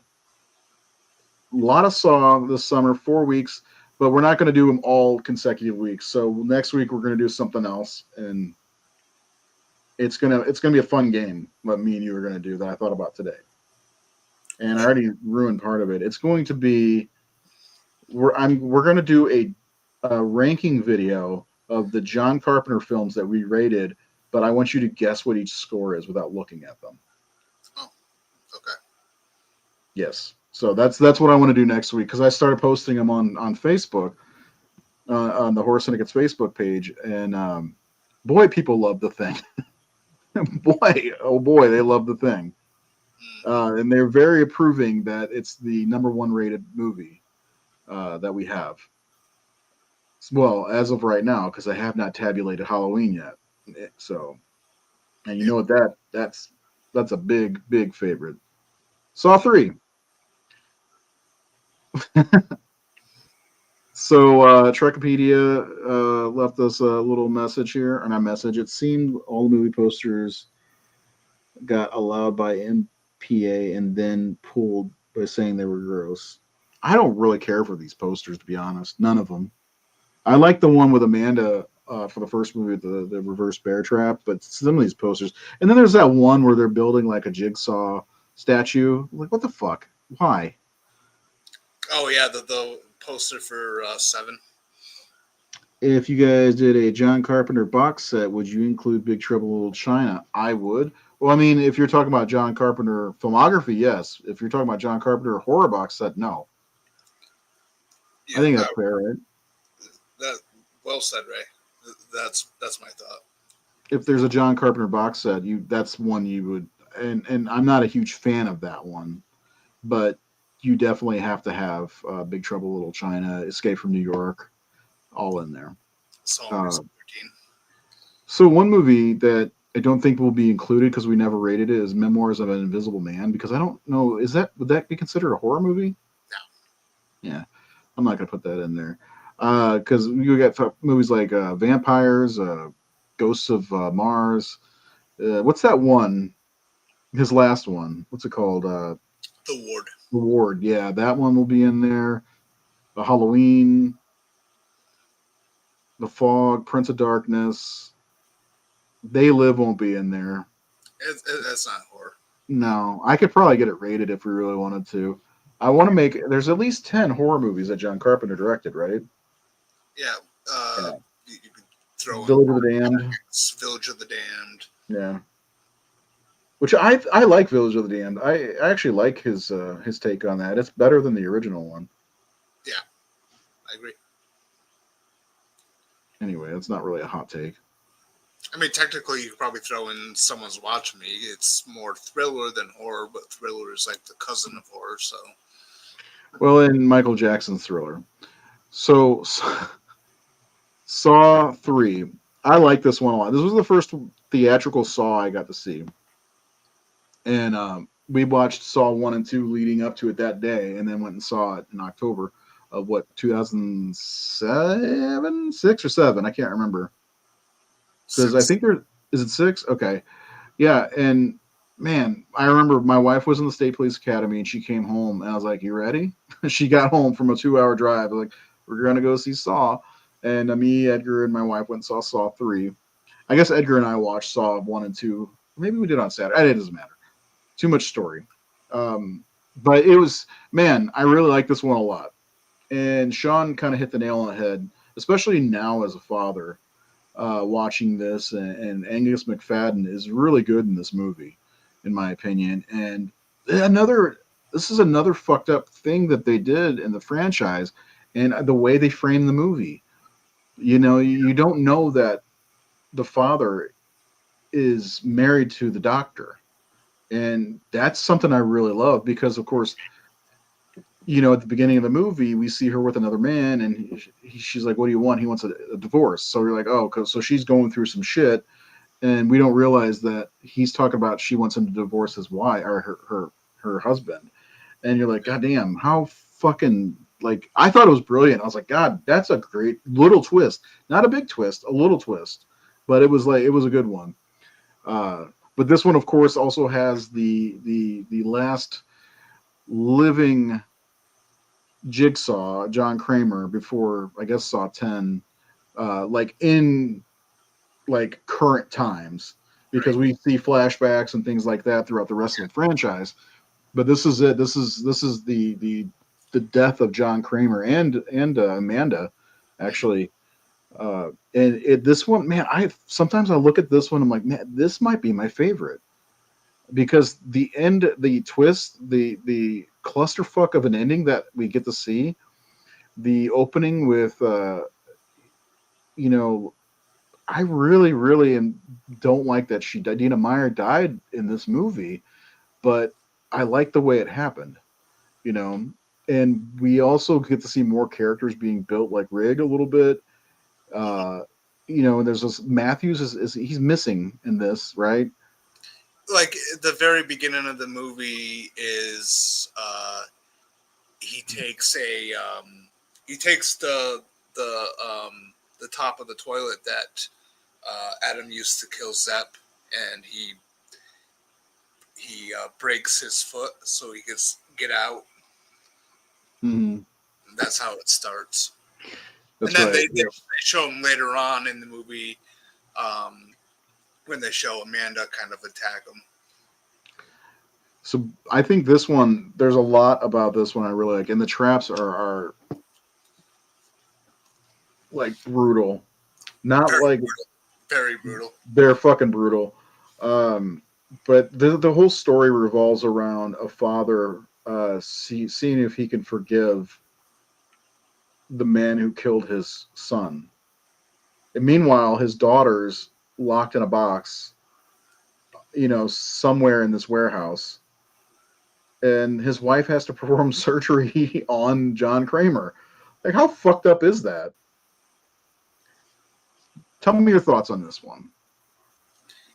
a lot of Saw this summer, 4 weeks, but we're not going to do them all consecutive weeks. So next week we're going to do something else, and it's gonna be a fun game. What me and you are going to do that I thought about today, and I already ruined part of it. It's going to be we're going to do a ranking video of the John Carpenter films that we rated, but I want you to guess what each score is without looking at them. Oh, okay. Yes. So that's what I want to do next week because I started posting them on Facebook, on the Horror Syndicate's Facebook page, and boy, people love the thing. Boy, oh boy, they love the thing, and they're very approving that it's the #1 rated movie that we have. Well, as of right now, because I have not tabulated Halloween yet. So, and you know what that's a big favorite. Saw 3. So Trekopedia left us a little message here, and a message. It seemed all the movie posters got allowed by MPA and then pulled by saying they were gross. I don't really care for these posters, to be honest. None of them. I like the one with Amanda for the first movie, the reverse bear trap, but some of these posters. And then there's that one where they're building like a jigsaw statue. Like, what the fuck? Why? Oh yeah, the poster for Seven. If you guys did a John Carpenter box set, would you include Big Trouble in Little China? I would. Well, I mean, if you're talking about John Carpenter filmography, yes. If you're talking about John Carpenter horror box set, no. I Yeah, think that's fair, right? that well said, Ray. That's my thought. If there's a John Carpenter box set, you that's one you would. And I'm not a huge fan of that one, but you definitely have to have Big Trouble in Little China, Escape from New York, all in there. Saw Uh, 13. so one movie that I don't think will be included because we never rated it is Memoirs of an Invisible Man because I don't know would that be considered a horror movie? No. Yeah, I'm not gonna put that in there because you got movies like Vampires, Ghosts of Mars. What's that one? His last one. What's it called? The Ward. The Ward. Yeah, that one will be in there. The Halloween, The Fog, Prince of Darkness. They Live won't be in there. That's not horror. No, I could probably get it rated if we really wanted to. I want to make. There's at least 10 horror movies that John Carpenter directed, right? Yeah. Yeah. You could throw in Village of the Damned. Village of the Damned. Yeah. Which I like Village of the Damned. I actually like his take on that. It's better than the original one. Yeah, I agree. Anyway, it's not really a hot take. I mean, technically, you could probably throw in Someone's Watching Me. It's more thriller than horror, but thriller is like the cousin of horror. So, Well, in Michael Jackson's Thriller. So Saw 3. I like this one a lot. This was the first theatrical Saw I got to see. And we watched Saw 1 and 2 leading up to it that day, and then went and saw it in October of what, 2007, 6 or 7? I can't remember. Because I think there is it 6? Okay. Yeah, and man, I remember my wife was in the State Police Academy and she came home and I was like, "You ready?" She got home from a 2-hour drive. Like, we're gonna go see Saw, and me, Edgar, and my wife went and saw Saw 3. I guess Edgar and I watched Saw 1 and 2. Maybe we did on Saturday. It doesn't matter. Too much story. But it was, man, I really like this one a lot. And Sean kind of hit the nail on the head, especially now as a father, watching this. And Angus McFadden is really good in this movie, in my opinion. And this is another fucked up thing that they did in the franchise, and the way they framed the movie. You know, you don't know that the father is married to the doctor, and that's something I really love because, of course, you know, at the beginning of the movie, we see her with another man, and she's like, "What do you want?" He wants a divorce. So we're like, "Oh, so she's going through some shit," and we don't realize that he's talking about she wants him to divorce his wife or her husband. And you're like, "God damn, how fucking like." I thought it was brilliant. I was like, "God, that's a great little twist. Not a big twist, a little twist, but it was a good one." But this one, of course, also has the last living Jigsaw, John Kramer, before I guess Saw 10, like in like current times, because we see flashbacks and things like that throughout the rest of the franchise. But this is it. This is the death of John Kramer and Amanda, actually. And this one, man, I sometimes I look at this one, I'm like, man, this might be my favorite because the end, the twist, the clusterfuck of an ending that we get to see, the opening with, you know, I really, really don't like that Dina Meyer died in this movie, but I like the way it happened, you know. And we also get to see more characters being built, like Rig a little bit. Uh, you know, and there's this Matthews is he's missing in this, right? like the very beginning of the movie is he takes he takes the top of the toilet that Adam used to kill Zepp, and he breaks his foot so he can get out. Mm-hmm. And that's how it starts. That's And then right. they show him later on in the movie when they show Amanda kind of attack him. So I think this one, there's a lot about this one I really like, and the traps are like brutal. Not Very like brutal. Very brutal. they're fucking brutal. Um, but the whole story revolves around a father seeing if he can forgive the man who killed his son. And meanwhile, his daughter's locked in a box, somewhere in this warehouse, and his wife has to perform surgery on John Kramer. Like, how fucked up is that? Tell me your thoughts on this one.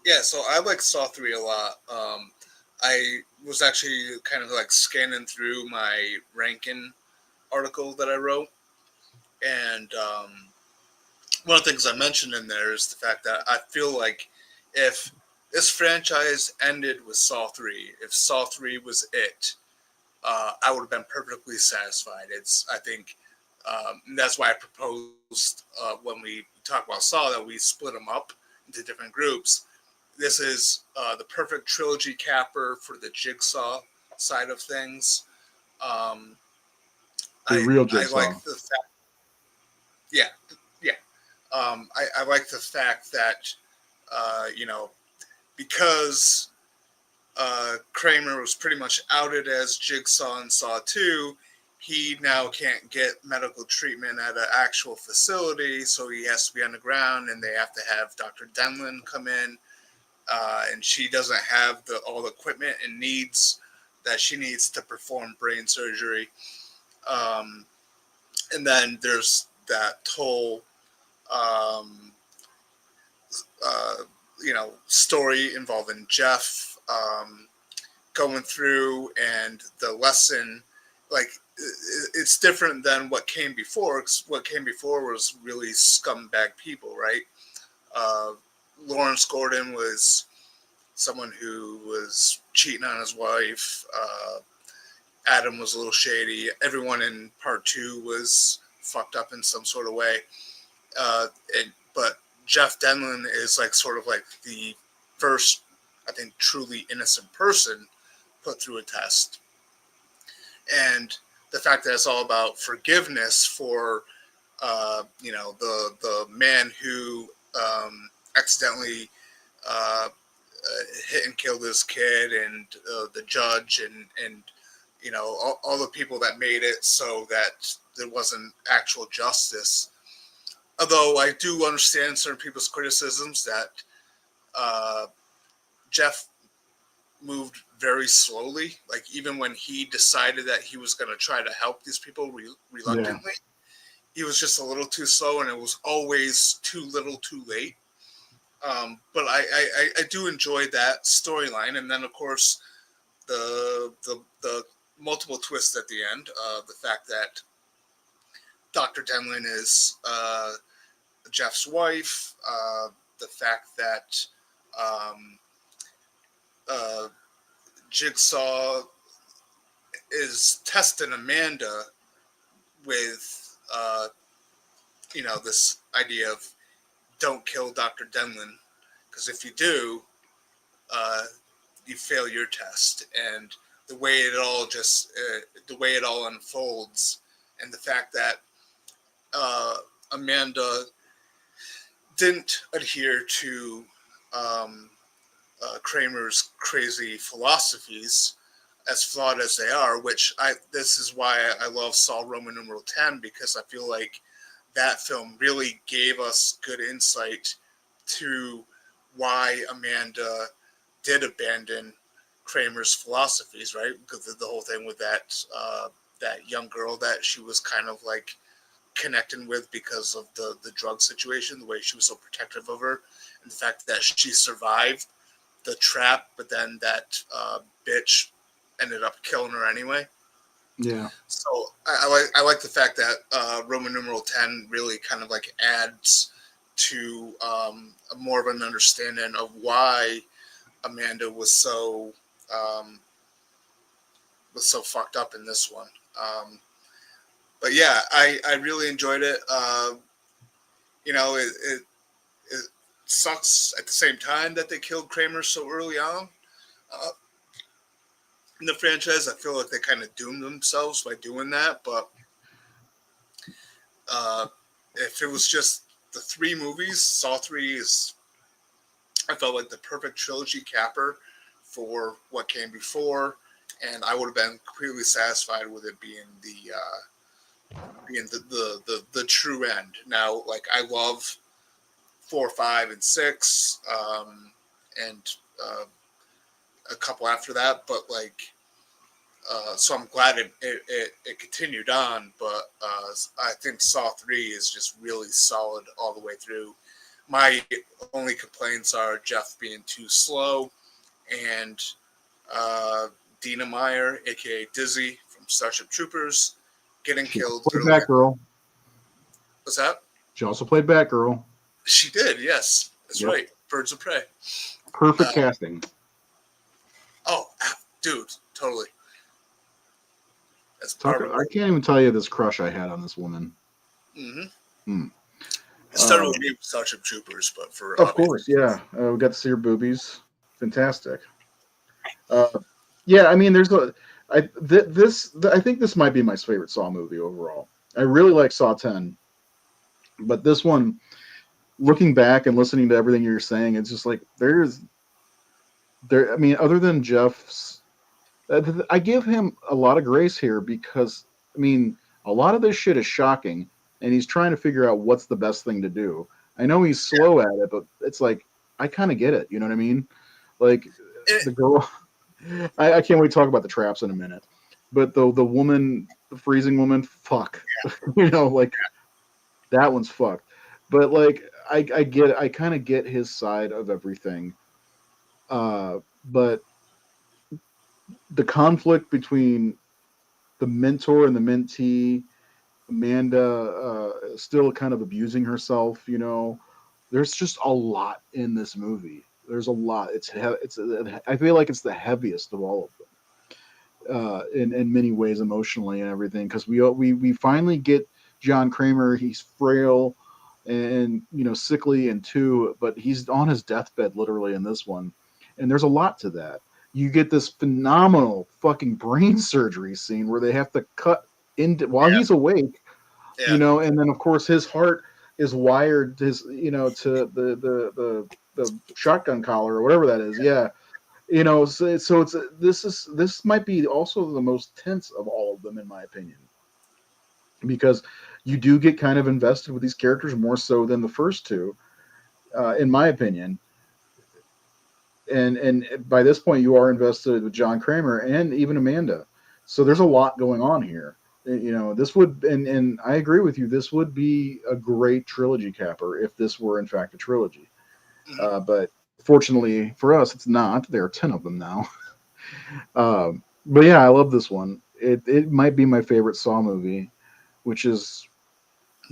Yeah, so I like Saw 3 a lot. I was actually kind of like scanning through my ranking article that I wrote, and one of the things I mentioned in there is the fact that I feel like if this franchise ended with Saw 3, if Saw 3 was it, I would have been perfectly satisfied. I think that's why I proposed when we talk about Saw that we split them up into different groups. This is the perfect trilogy capper for the Jigsaw side of things. Um, The I real I like Jigsaw. the fact, yeah, yeah. I like the fact that you know, because Kramer was pretty much outed as Jigsaw in Saw 2, he now can't get medical treatment at an actual facility, so he has to be on the ground, and they have to have Dr. Denlin come in, and she doesn't have all the equipment and needs that she needs to perform brain surgery. Um, and then there's that whole um, uh, story involving Jeff going through, and the lesson, like, it's different than what came before. 'Cause what came before was really scumbag people, right? Uh, Lawrence Gordon was someone who was cheating on his wife. Adam was a little shady. Everyone in part two was fucked up in some sort of way. But Jeff Denlin is like sort of like the first, I think, truly innocent person put through a test. And the fact that it's all about forgiveness for, the man who accidentally hit and killed this kid, and the judge, and all the people that made it so that there wasn't actual justice. Although I do understand certain people's criticisms that uh, Jeff moved very slowly. Like, even when he decided that he was going to try to help these people Yeah. reluctantly, he was just a little too slow, and it was always too little, too late. But I do enjoy that storyline, and then of course the multiple twists at the end. The fact that Dr. Denlin is Jeff's wife. The fact that um, uh, Jigsaw is testing Amanda with this idea of don't kill Dr. Denlin, because if you do, uh, you fail your test. And the way it all unfolds, and the fact that uh, Amanda didn't adhere to um, Kramer's crazy philosophies, as flawed as they are. Which this is why I love Saw Roman numeral 10, because I feel like that film really gave us good insight to why Amanda did abandon Kramer's philosophies, right? Because the whole thing with that young girl that she was kind of like connecting with because of the drug situation, the way she was so protective of her, and the fact that she survived the trap, but then that bitch ended up killing her anyway. Yeah. So I like the fact that Roman numeral 10 really kind of like adds to more of an understanding of why Amanda um, was so fucked up in this one. But yeah, I really enjoyed it. It sucks at the same time that they killed Kramer so early on. Uh, in the franchise. I feel like they kind of doomed themselves by doing that. But if it was just the three movies, Saw 3 is, I felt like the perfect trilogy capper for what came before, and I would have been completely satisfied with it being the true end. Now, like, I love 4, 5, and 6, and uh, a couple after that, but like, so I'm glad it continued on. But I think Saw 3 is just really solid all the way through. My only complaints are Jeff being too slow, and uh, Dina Meyer, aka Dizzy from Starship Troopers, getting She also killed played literally. Batgirl. What's that? She also played Batgirl. She did, yes. That's Yep. right. Birds of Prey. Perfect casting. Oh, dude, totally. That's I Barbara. can't even tell you this crush I had on this woman. Mm-hmm. Hmm. It started with me with Starship Troopers, but for Of obvious course, yeah. We got to see her boobies. Fantastic. Uh, yeah, I mean, I think this might be my favorite Saw movie overall. I really like Saw 10, but this one, looking back and listening to everything you're saying, it's just like there. I mean, other than Jeff's, I give him a lot of grace here because I mean, a lot of this shit is shocking, and he's trying to figure out what's the best thing to do. I know he's slow at it, but it's like I kind of get it. You know what I mean? Like it, the girl. I can't wait to talk about the traps in a minute. But the woman, the freezing woman, fuck. Like that one's fucked. But like I kind of get his side of everything. But the conflict between the mentor and the mentee, Amanda still kind of abusing herself, there's just a lot in this movie. There's a lot. I feel like it's the heaviest of all of them. In many ways emotionally and everything because we finally get John Kramer. He's frail and sickly and two, but he's on his deathbed literally in this one, and there's a lot to that. You get this phenomenal fucking brain surgery scene where they have to cut into while yeah, he's awake, yeah, and then of course his heart is wired to the shotgun collar or whatever that is. Yeah, so this might be also the most tense of all of them in my opinion because you do get kind of invested with these characters more so than the first two in my opinion, and by this point you are invested with John Kramer and even Amanda, so there's a lot going on here. This would, and I agree with you, this would be a great trilogy capper if this were in fact a trilogy, mm-hmm. but fortunately for us it's not. There are 10 of them now. But yeah, I love this one. It might be my favorite Saw movie, which is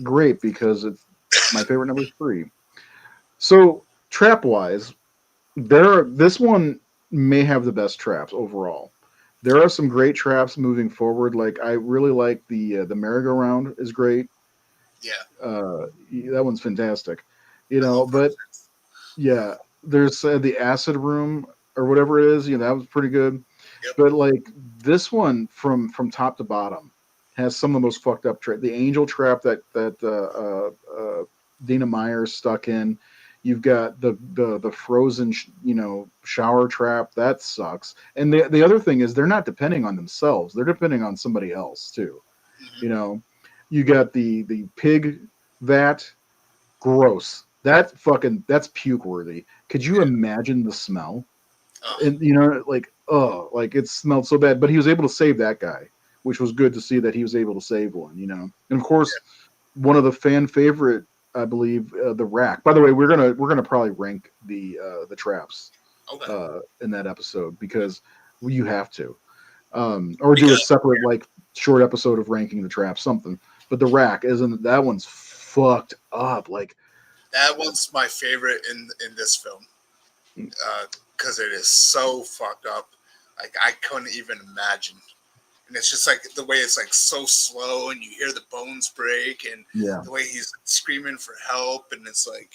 great because it's my favorite number three. So trap wise, this one may have the best traps overall. There are some great traps moving forward. Like I really like the merry-go-round is great. Yeah. That one's fantastic. I love But Versus. yeah, there's the acid room or whatever it is. That was pretty good. Yep. But like this one from top to bottom has some of the most fucked up trap. The angel trap that Dina Meyer's stuck in. You've got the frozen shower trap that sucks. And the other thing is they're not depending on themselves. They're depending on somebody else too. Mm-hmm. You know, you got the pig vat. Gross. That's puke worthy. Could you Yeah. imagine the smell? Oh, And like like it smelled so bad, but he was able to save that guy, which was good to see that he was able to save one. And of course one of the fan favorite, I believe, the rack. By the way, we're gonna probably rank the traps okay. in that episode because you have to, or do a Because separate like short episode of ranking the traps, something. But the rack isn't, that one's fucked up. Like that one's my favorite in this film, because it is so fucked up. Like I couldn't even imagine. And it's just like the way it's like so slow, and you hear the bones break, and yeah, the way he's screaming for help, and it's like,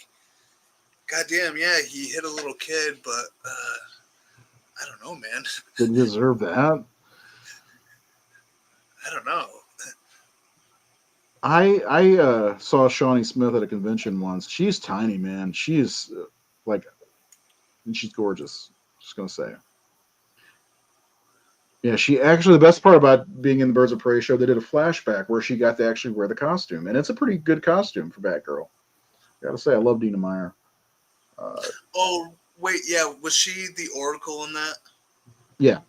goddamn, yeah, he hit a little kid, but I don't know, man. Did he deserve that? I don't know. I saw Shawnee Smith at a convention once. She's tiny, man. She is like, and she's gorgeous. Just gonna say. Yeah, she actually, the best part about being in the Birds of Prey show, they did a flashback where she got to actually wear the costume, and it's a pretty good costume for Batgirl. Gotta say, I love Dina Meyer. Uh, Oh wait, yeah, was she the Oracle in that? yeah,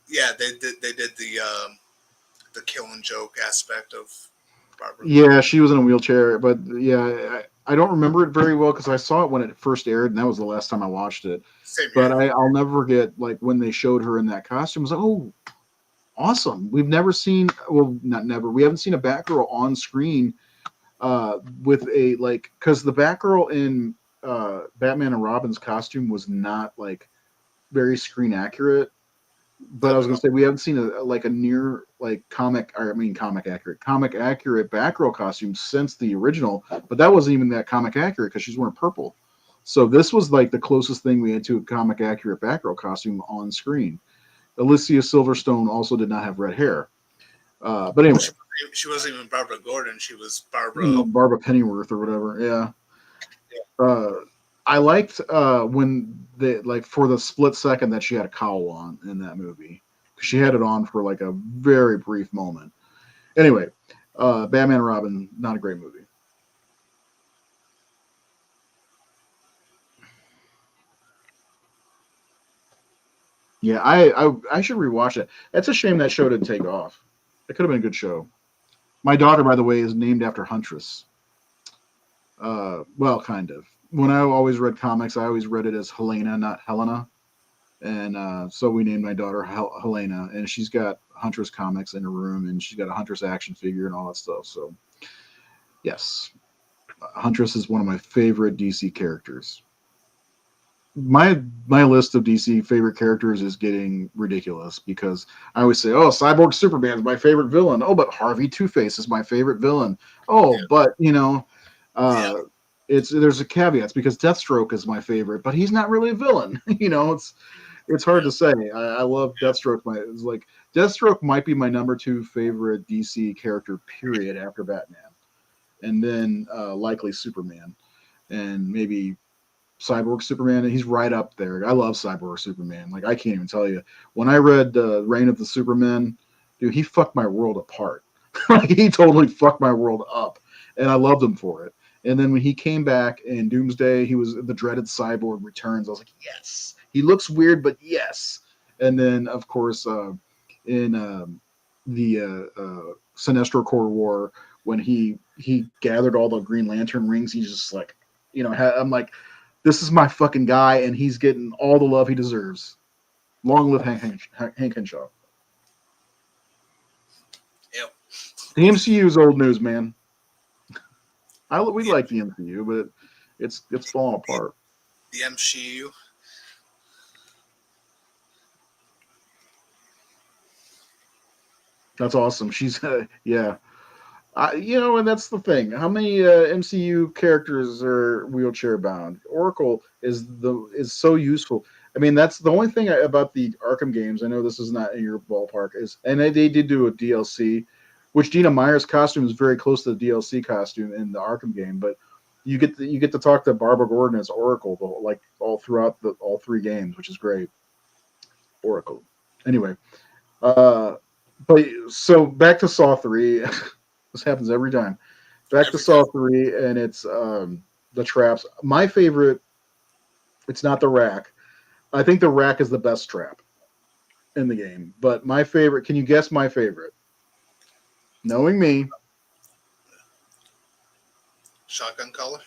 Yeah, they did. They did the kill and joke aspect of Barbara yeah, Gordon. she was in a wheelchair, but yeah, I don't remember it very well because I saw it when it first aired, and that was the last time I watched it. Same But here. I'll never forget like when they showed her in that costume. I was like, oh, awesome! We've never seen, well, not never. We haven't seen a Batgirl on screen with a like because the Batgirl in Batman and Robin's costume was not like very screen accurate. But I Not was at gonna all. say we haven't seen like a near like comic, or I mean comic accurate Batgirl costume since the original. But that wasn't even that comic accurate because she's wearing purple. So this was like the closest thing we had to a comic accurate Batgirl costume on screen. Alicia Silverstone also did not have red hair. But Well, anyway, she wasn't even Barbara Gordon. She was you Barbara. know, Barbara Pennyworth or whatever. Yeah. Yeah. Uh, I liked when they like for the split second that she had a cowl on in that movie. She had it on for like a very brief moment. Anyway, Batman and Robin, not a great movie. Yeah, I should rewatch it. It's a shame that show didn't take off. It could have been a good show. My daughter, by the way, is named after Huntress. Well, kind of. When I always read comics, I always read it as Helena, not Helena. And so we named my daughter Helena, and she's got Huntress comics in her room, and she's got a Huntress action figure and all that stuff. So yes, Huntress is one of my favorite DC characters. My list of DC favorite characters is getting ridiculous because I always say, "Oh, Cyborg Superman is my favorite villain." Oh, but Harvey Two Face is my favorite villain. Oh, Yeah. but you know, Yeah. uh, it's there's a caveat because Deathstroke is my favorite, but he's not really a villain. It's hard Yeah. to say. I love Deathstroke. It's like Deathstroke might be my number two favorite DC character, period, after Batman, and then likely Superman, and maybe Cyborg Superman. He's right up there. I love Cyborg Superman. Like I can't even tell you. When I read Reign of the Supermen, dude, he fucked my world apart. Like he totally fucked my world up, and I loved him for it. And then when he came back in Doomsday, he was the dreaded Cyborg Returns. I was like, yes. He looks weird, but yes. And then of course in the Sinestro Corps War, when he gathered all the Green Lantern rings, he's just like, I'm like, this is my fucking guy, and he's getting all the love he deserves. Long live Hank Henshaw. Yep. The MCU is old news, man. We The like the MCU, but it's falling apart. the MCU. That's awesome. She's yeah. And that's the thing. How many MCU characters are wheelchair bound? Oracle is so useful. I mean, that's the only thing about the Arkham games. I know this is not in your ballpark. And they did do a DLC, which Dina Meyer's costume is very close to the DLC costume in the Arkham game. But you get to talk to Barbara Gordon as Oracle, like all throughout the all three games, which is great. Oracle. Anyway, uh, but so back to Saw 3. This happens every time. Back to Every time. Saw 3, and it's the traps. My favorite, it's not the rack. I think the rack is the best trap in the game. But my favorite, can you guess my favorite? Knowing me, Shotgun collar.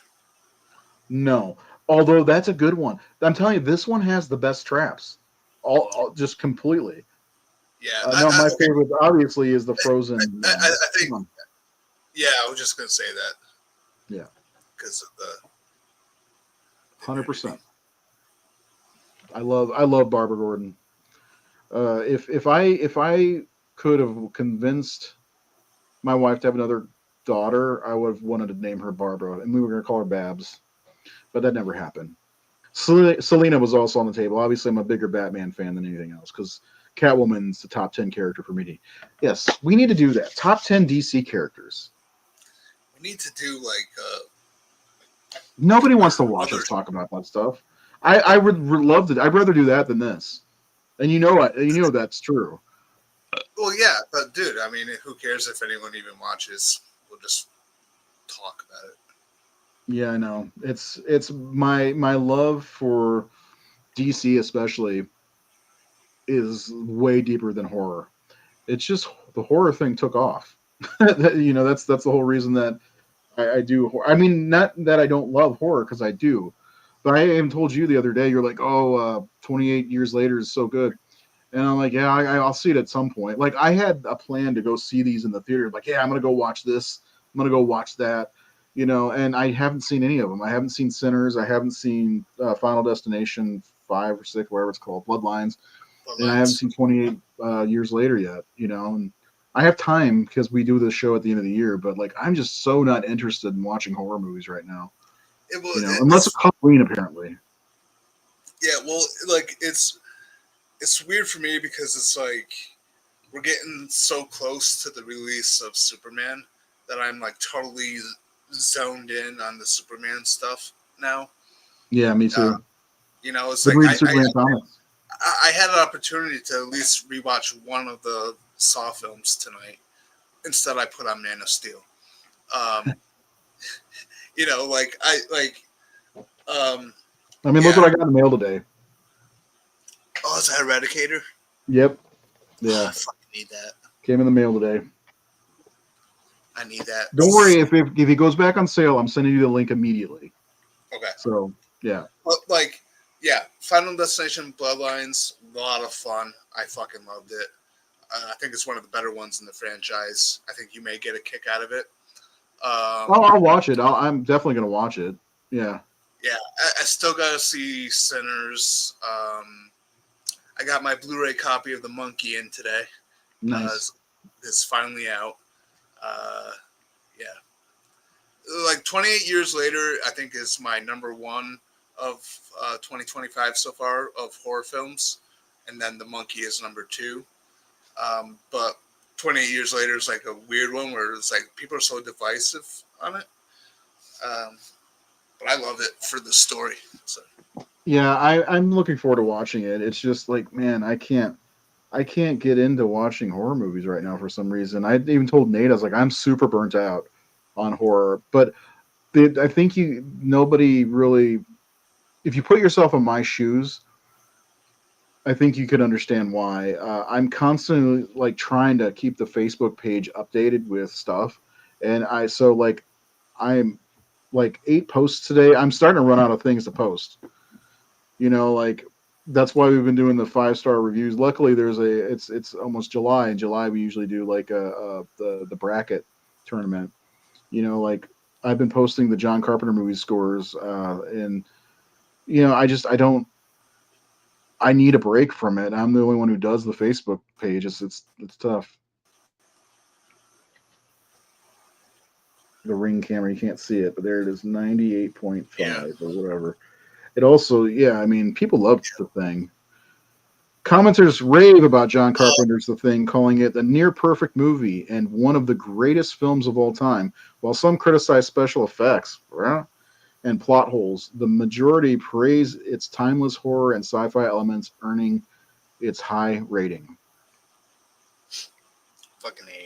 no. Although that's a good one. I'm telling you, this one has the best traps. All just completely. Yeah. No, my Okay. favorite obviously is the frozen one. I think. Come on. Yeah, I was just gonna say that Yeah, because of the nudity. 100%. I love Barbara Gordon. If I could have convinced my wife to have another daughter, I would have wanted to name her Barbara, and we were going to call her Babs, but that never happened. Selena was also on the table. Obviously, I'm a bigger Batman fan than anything else because Catwoman's the top 10 character for me. Yes, we need to do that. Top 10 DC characters. We need to do like Nobody wants to watch other. us talk about that stuff. I would love to. I'd rather do that than this. And you know what? You know that's true. Well, yeah, but dude, I mean, who cares if anyone even watches? We'll just talk about it. Yeah, I know. It's my love for DC especially is way deeper than horror. It's just the horror thing took off. That's the whole reason that I do. I mean, not that I don't love horror because I do, but I even told you the other day. You're like, oh, 28 years later is so good, and I'm like, yeah, I'll see it at some point. Like I had a plan to go see these in the theater. Like, yeah, I'm gonna go watch this. I'm gonna go watch that. And I haven't seen any of them. I haven't seen Sinners. I haven't seen Final Destination 5 or 6, whatever it's called, Bloodlines, and I haven't Bloodlines. seen 28 years later yet. And I have time because we do the show at the end of the year, but like I'm just so not interested in watching horror movies right now. It will. Unless it's Halloween, apparently. Yeah. Well, like it's weird for me because it's like we're getting so close to the release of Superman that I'm like totally zoned in on the Superman stuff now. Yeah, me Uh, too. it's Been like reading Superman comics. I had an opportunity to at least rewatch one of the Saw films tonight. Instead, I put on Man of Steel. Um, like I mean, look yeah. what I got in the mail today. Oh, is that Eradicator? Yep. Oh, Yeah. I fucking need that. Came in the mail today. I need that. Don't worry, if he goes back on sale, I'm sending you the link immediately. Okay. So yeah. But yeah, Final Destination Bloodlines, a lot of fun. I fucking loved it. I think it's one of the better ones in the franchise. I think you may get a kick out of it. I'll watch it. I'm definitely gonna watch it. Yeah. Yeah, I still gotta see Sinners. I got my Blu-ray copy of The Monkey in today. Nice. It's finally out. Yeah, like 28 years later, I think is my number one of 2025 so far of horror films, and then The Monkey is number two. But 28 years later is like a weird one where it's like people are so divisive on it. But I love it for the story. So. Yeah, I'm looking forward to watching it. It's just like, man, I can't get into watching horror movies right now for some reason. I even told Nate, I was like, I'm super burnt out on horror. But I think nobody really, if you put yourself in my shoes, I think you could understand why. I'm constantly like trying to keep the Facebook page updated with stuff, and I'm like 8 posts today. I'm starting to run out of things to post. Like that's why we've been doing the 5-star reviews. Luckily, it's almost July. In July, we usually do like the bracket tournament. Like I've been posting the John Carpenter movie scores, and I don't. I need a break from it. I'm the only one who does the Facebook page. It's tough. The Ring camera, you can't see it, but there it is, Yeah. 98.5 or whatever. It also, yeah, I mean, people love the thing. Commenters rave about John Carpenter's The Thing, calling it a near perfect movie and one of the greatest films of all time. While some criticize special effects and plot holes, the majority praise its timeless horror and sci-fi elements, earning its high rating. Fucking AI.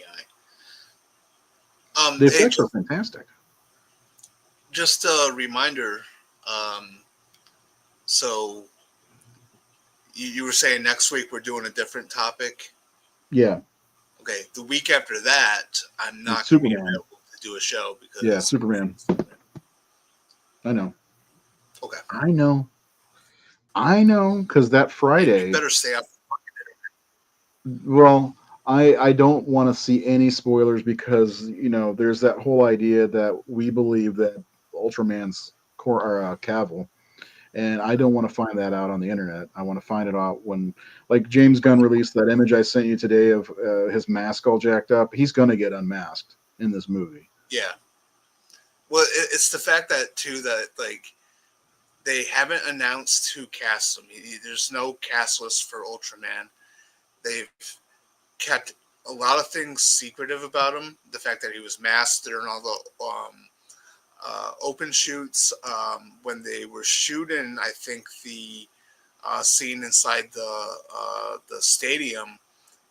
The Hey, effects are fantastic. just a reminder. So you were saying next week we're doing a different topic. Yeah. Okay, the week after that, I'm not going to be Superman. able to do a show because Yeah, Superman. I know. Okay. I know, because that You Friday, better stay up. well, I don't want to see any spoilers because there's that whole idea that we believe that Ultraman's Cavill, and I don't want to find that out on the internet. I want to find it out when, like, James Gunn released that image I sent you today of his mask all jacked up. He's gonna get unmasked in this movie. Yeah. Well, it's the fact that too that like They haven't announced who cast him. There's no cast list for Ultraman. They've kept a lot of things secretive about him. The fact that he was masked during all the open shoots. When they were shooting, I think the scene inside the stadium,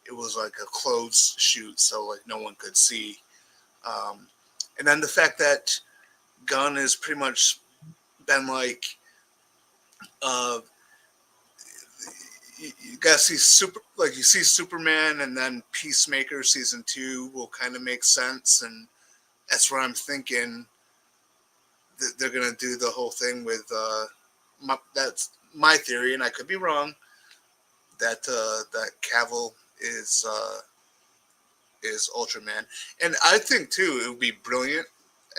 it was like a closed shoot, so like no one could see. Um, and then the fact that Gunn has pretty much been like, uh, you gotta see you see Superman, and then Peacemaker season 2 will kind of make sense, and that's where I'm thinking that they're gonna do the whole thing with. That's my theory, and I could be wrong. That Cavill is Ultraman, and I think too it would be brilliant,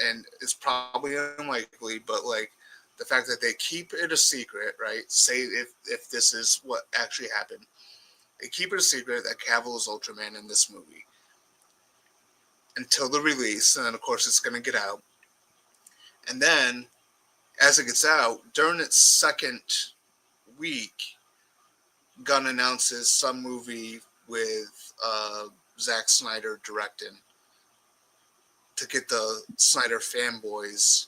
and it's probably unlikely, but like the fact that they keep it a secret, right? Say if this is what actually happened, they keep it a secret that Cavill is Ultraman in this movie until the release, and then of course it's going to get out, and then as it gets out during its second week, Gunn announces some movie with Zack Snyder directing to get the Snyder fanboys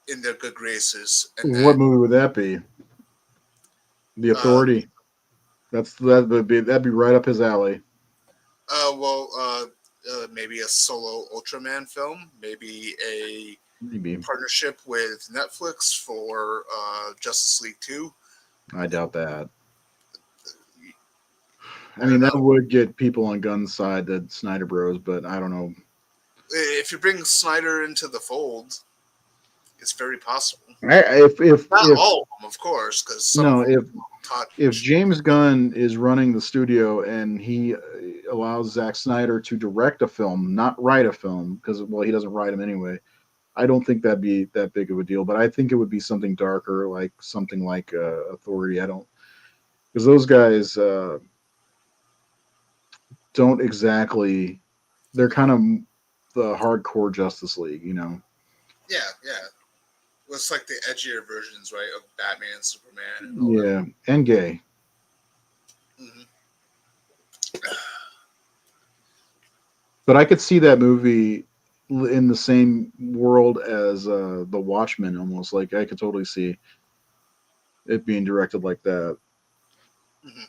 in their good graces, and What then movie would that be? The uh, Authority. That'd be right up his alley. well, maybe a solo Ultraman film, maybe a Maybe. partnership with Netflix for Justice League 2. I doubt that. I I mean, don't that know. would get people on Gunn's side, the Snyder Bros, but I don't know. If you bring Snyder into the fold, it's very possible. If Not all of them, of course, because some of no, them if touch. James Gunn is running the studio and he allows Zack Snyder to direct a film, not write a film, because well, he doesn't write them anyway. I don't think that'd be that big of a deal, but I think it would be something darker, like something like Authority. I don't because those guys don't exactly. They're kind of the hardcore Justice League, you know. Yeah, yeah. Well, it's like the edgier versions, right, of Batman, Superman, and all that. Yeah, and gay. Mm-hmm. But I could see that movie in the same world as The Watchmen, almost. Like I could totally see it being directed like that. Mm-hmm.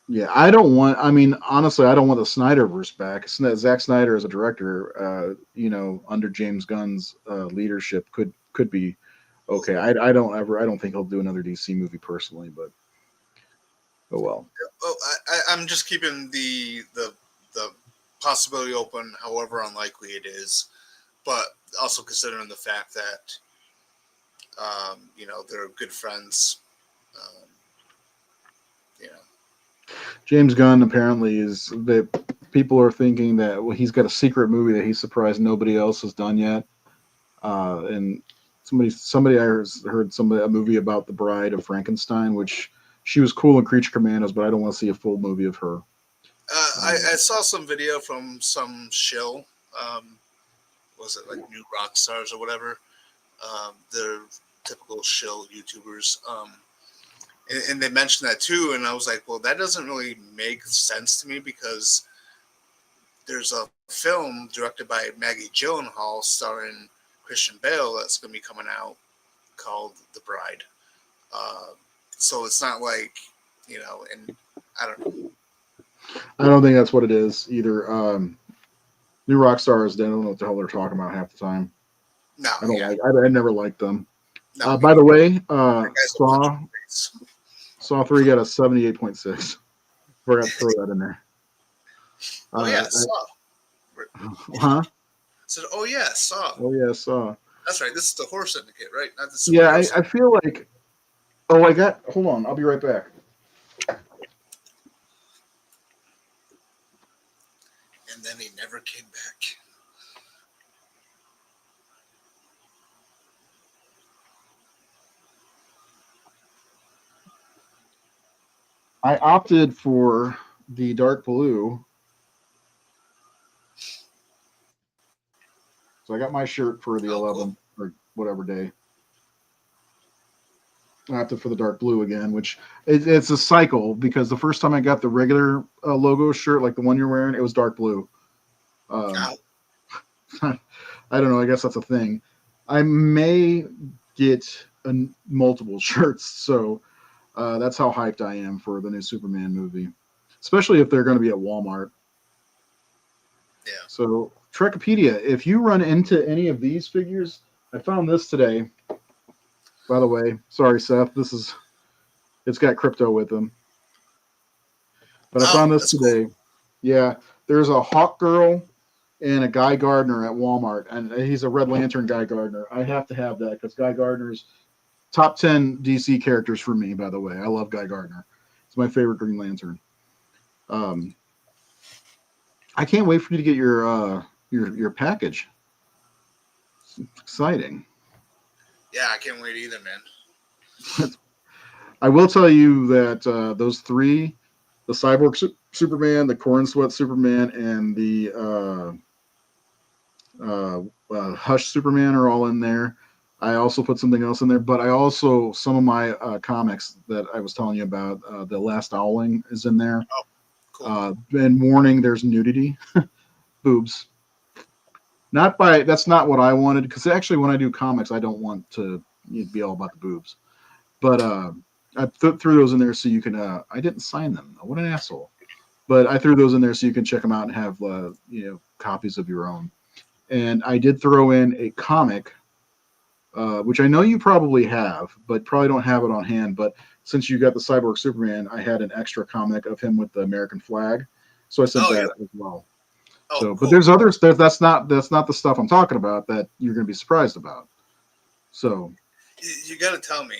Yeah, I don't want. I mean, honestly, I don't want the Snyderverse back. Zack Snyder as a director, under James Gunn's leadership, could be okay. I don't think he'll do another DC movie personally, but oh well. Well, I'm just keeping the possibility open, however unlikely it is, but also considering the fact that they're good friends. Um, you know, James Gunn apparently is that people are thinking that well, he's got a secret movie that he's surprised nobody else has done yet. And somebody I heard somebody a movie about the Bride of Frankenstein, which she was cool in Creature Commandos, but I don't want to see a full movie of her. I saw some video from some shill. Um, was it like New Rock Stars or whatever? They're typical shill YouTubers. And they mentioned that too, and I was like, well, that doesn't really make sense to me because there's a film directed by Maggie Gyllenhaal starring Christian Bale that's going to be coming out called The Bride. Uh, so it's not like, and I don't know. I don't think that's what it is either. New rock stars, they don't know what the hell they're talking about half the time. No, I don't yeah, like. I never liked them. no, me By the neither. way, That guy's a punch in the face. Saw 3 got a 78.6. Forgot to throw that in there. Oh yeah, Uh, Saw. huh? I said, oh yeah, Saw. Oh yeah, Saw. That's right. This is the Horror Syndicate, right? Not the Yeah, superhero. I feel like. Oh, I got. Hold on, I'll be right back. And then he never came back. I opted for the dark blue So I got my shirt for the Oh, cool. 11th or whatever day. I opted for the dark blue again, which it's a cycle because the first time I got the regular logo shirt, like the one you're wearing, it was dark blue. Um, Ow. I don't know. I guess that's a thing. I may get multiple shirts, so that's how hyped I am for the new Superman movie, especially if they're going to be at Walmart. Yeah. So Trekipedia, if you run into any of these figures, I found this today. By the way, sorry Seth, it's got crypto with them, but I Oh, found this that's cool. today. Yeah, there's a Hawk Girl and a Guy Gardner at Walmart, and he's a Red Lantern Guy Gardner. I have to have that because Guy Gardner's top 10 DC characters for me. By the way, I love Guy Gardner. It's my favorite Green Lantern. Um, I can't wait for you to get your package. It's exciting. Yeah, I can't wait either, man. I will tell you that those three, the Cyborg Superman, the Corn Sweat Superman, and the Hush Superman are all in there. I also put something else in there, but I also some of my comics that I was telling you about. The Last Owling is in there. Oh, cool. And warning, there's nudity, boobs. Not by that's not what I wanted because actually when I do comics, I don't want to be all about the boobs. But I threw those in there so you can. I didn't sign them. What an asshole! But I threw those in there so you can check them out and have copies of your own. And I did throw in a comic, which I know you probably have, but probably don't have it on hand. But since you got the Cyborg Superman, I had an extra comic of him with the American flag, so I sent Oh, yeah. that as well. Oh, So, but cool. there's others. That's not the stuff I'm talking about that you're going to be surprised about. So You got to tell me.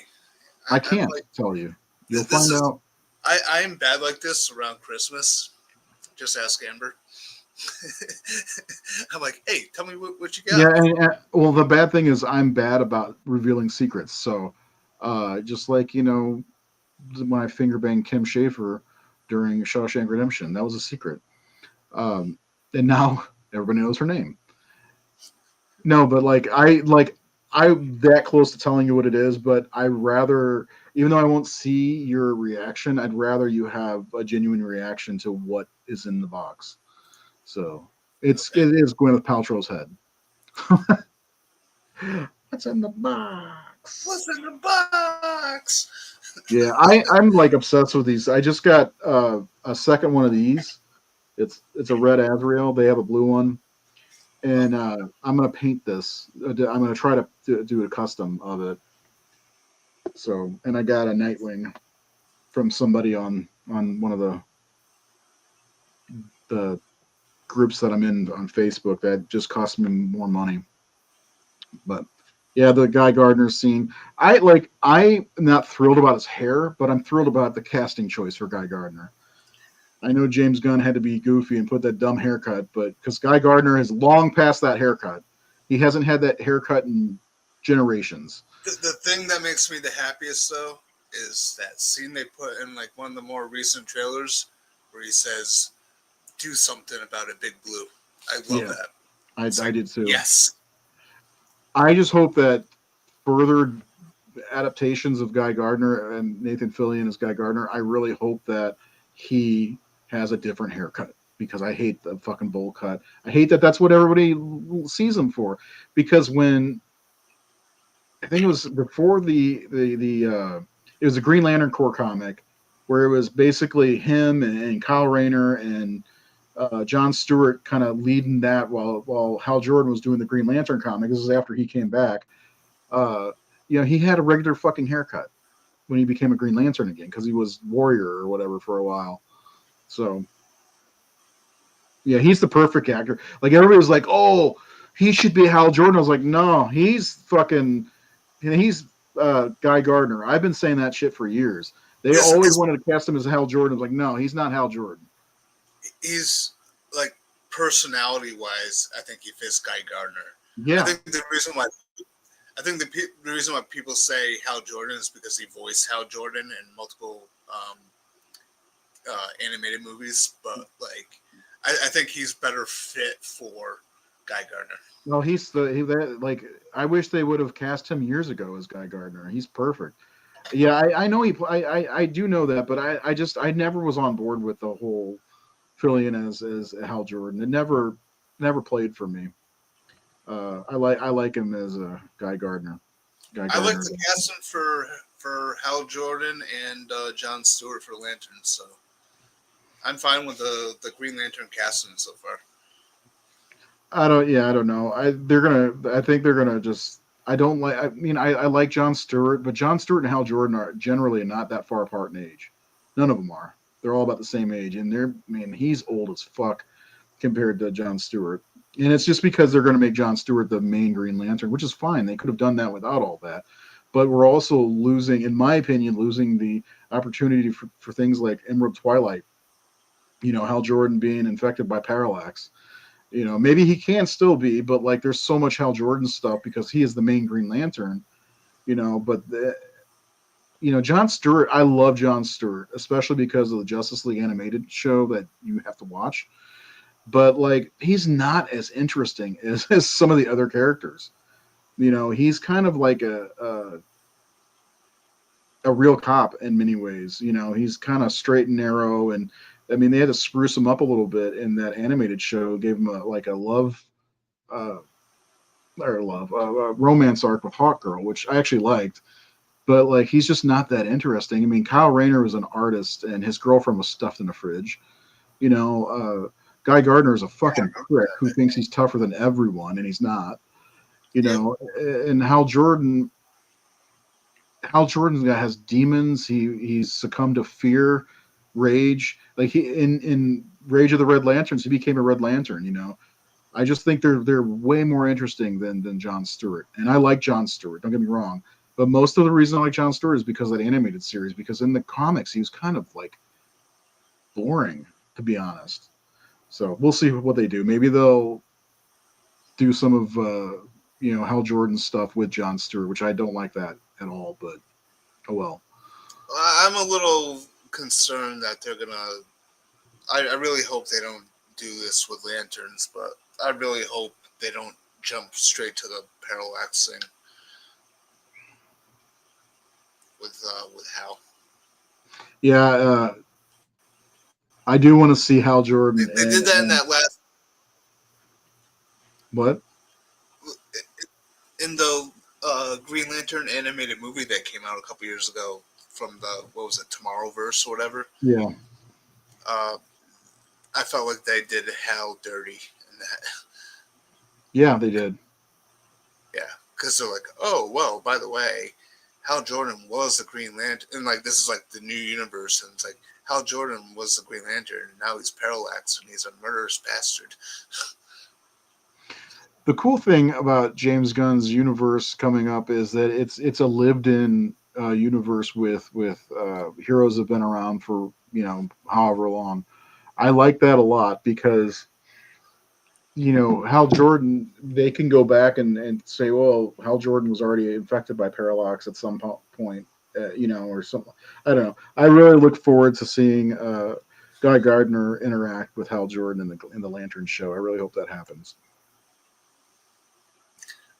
I I'm can't like, tell you. You'll this find is. out. I am bad like this around Christmas. Just ask Amber. I'm like, hey, tell me what you got. Yeah, and well, the bad thing is I'm bad about revealing secrets. So, just like when I finger banged Kim Schaefer during Shawshank Redemption, that was a secret. And now everybody knows her name. No, but I'm that close to telling you what it is, but I rather, even though I won't see your reaction, I'd rather you have a genuine reaction to what is in the box. So Okay. it is Gwyneth Paltrow's head. What's in the box? What's in the box? Yeah, I'm like obsessed with these. I just got a second one of these. It's a red Azrael. They have a blue one, Oh, and I'm gonna paint this. I'm gonna try to do a custom of it. So, and I got a Nightwing from somebody on one of the groups that I'm in on Facebook that just cost me more money. But yeah, the Guy Gardner scene. I'm not thrilled about his hair, but I'm thrilled about the casting choice for Guy Gardner. I know James Gunn had to be goofy and put that dumb haircut, but because Guy Gardner has long past that haircut, he hasn't had that haircut in generations. the thing that makes me the happiest though is that scene they put in like one of the more recent trailers where he says, "Do something about it, Big Blue." I love Yeah, that. It's I like, did too. yes. I just hope that further adaptations of Guy Gardner and Nathan Fillion as Guy Gardner, I really hope that he has a different haircut because I hate the fucking bowl cut. I hate that that's what everybody sees him for. Because when I think it was before the it was a Green Lantern Corps comic where it was basically him and Kyle Rayner and John Stewart kind of leading that while Hal Jordan was doing the Green Lantern comic. This is after he came back. Uh, he had a regular fucking haircut when he became a Green Lantern again because he was Warrior or whatever for a while. So yeah, he's the perfect actor. Like everybody was like, "Oh, he should be Hal Jordan." I was like, "No, he's fucking he's Guy Gardner." I've been saying that shit for years. They His, always his wanted to cast him as Hal Jordan. I was like, "No, he's not Hal Jordan." he's like personality wise, I think he fits Guy Gardner. I Yeah, think the reason why the reason why people say Hal Jordan is because he voiced Hal Jordan in multiple animated movies, but like I think he's better fit for Guy Gardner. Well, like I wish they would have cast him years ago as Guy Gardner. He's perfect. Yeah, I know I do know that, but I never was on board with the whole filling in as Hal Jordan. It never played for me. I like him as Guy Gardner. Guy I like Gardner. the casting for Hal Jordan and John Stewart for Lantern, so I'm fine with the Green Lantern casting so far. I don't know. I think they're gonna just. I don't like. I mean, I like John Stewart, but John Stewart and Hal Jordan are generally not that far apart in age. None of them are. They're all about the same age, and he's old as fuck compared to John Stewart. And it's just because they're going to make John Stewart the main Green Lantern, which is fine. They could have done that without all that. But we're also losing, in my opinion, losing the opportunity for things like Emerald Twilight. Hal Jordan being infected by parallax. Maybe he can still be, but like there's so much Hal Jordan stuff because he is the main Green Lantern. John Stewart, I love John Stewart, especially because of the Justice League animated show that you have to watch. But like he's not as interesting as some of the other characters. He's kind of like a real cop in many ways. He's kind of straight and narrow, and I mean they had to spruce him up a little bit in that animated show. Gave him a love, romance arc with Hawkgirl, which I actually liked. But like he's just not that interesting. I mean, Kyle Rayner was an artist, and his girlfriend was stuffed in a fridge. Guy Gardner is a fucking prick who thinks he's tougher than everyone, and he's not. And Hal Jordan has demons. He's succumbed to fear, rage. Like he in Rage of the Red Lanterns, he became a Red Lantern. I just think they're way more interesting than John Stewart, and I like John Stewart. Don't get me wrong, but most of the reason I like John Stewart is because of that animated series. Because in the comics, he was kind of like boring, to be honest. So we'll see what they do. Maybe they'll do some of Hal Jordan's stuff with John Stewart, which I don't like that at all. But oh well. I'm a little concerned that they're gonna. I really hope they don't do this with Lanterns, but I really hope they don't jump straight to the parallax thing with Hal. Yeah, I do want to see Hal Jordan. They did that in that last what? in the Green Lantern animated movie that came out a couple years ago from the what was it, Tomorrowverse or whatever. Yeah. I felt like they did Hal dirty in that. Yeah, they did. Yeah, because they're like, oh well, by the way, Hal Jordan was the Green Lantern, and like this is like the new universe, and it's like Hal Jordan was the Green Lantern, and now he's Parallax, and he's a murderous bastard. The cool thing about James Gunn's universe coming up is that it's a lived-in universe with heroes that have been around for however long. I like that a lot because Hal Jordan, they can go back and say, well, Hal Jordan was already infected by Parallax at some point, or something. I don't know. I really look forward to seeing Guy Gardner interact with Hal Jordan in the Lantern show. I really hope that happens.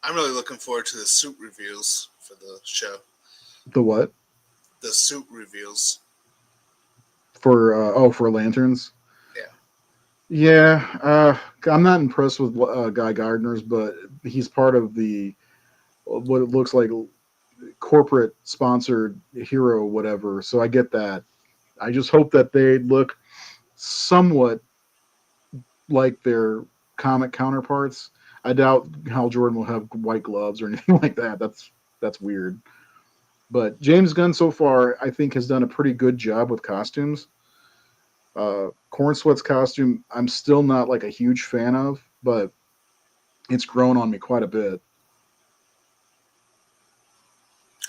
I'm really looking forward to the suit reveals for the show. The what? The suit reveals. For Lanterns? Yeah, I'm not impressed with Guy Gardner's, but he's part of what it looks like corporate sponsored hero, whatever. So I get that. I just hope that they look somewhat like their comic counterparts. I doubt Hal Jordan will have white gloves or anything like that. That's weird. But James Gunn so far, I think, has done a pretty good job with costumes. Corn Sweat's costume, I'm still not like a huge fan of, but it's grown on me quite a bit.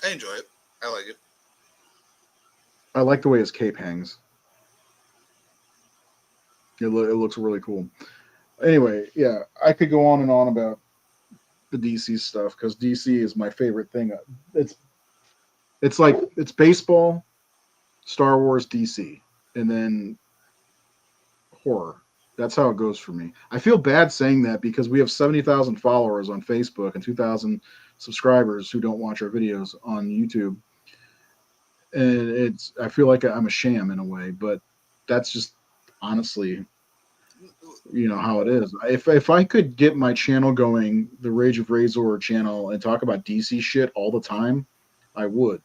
I enjoy it. I like it. I like the way his cape hangs. It looks really cool. Anyway, yeah, I could go on and on about the DC stuff because DC is my favorite thing. It's like it's baseball, Star Wars, DC, and then horror. That's how it goes for me. I feel bad saying that because we have 70,000 followers on Facebook and 2,000 subscribers who don't watch our videos on YouTube. And I feel like I'm a sham in a way, but that's just honestly, how it is. If I could get my channel going, the Rage of Razor channel, and talk about DC shit all the time, I would.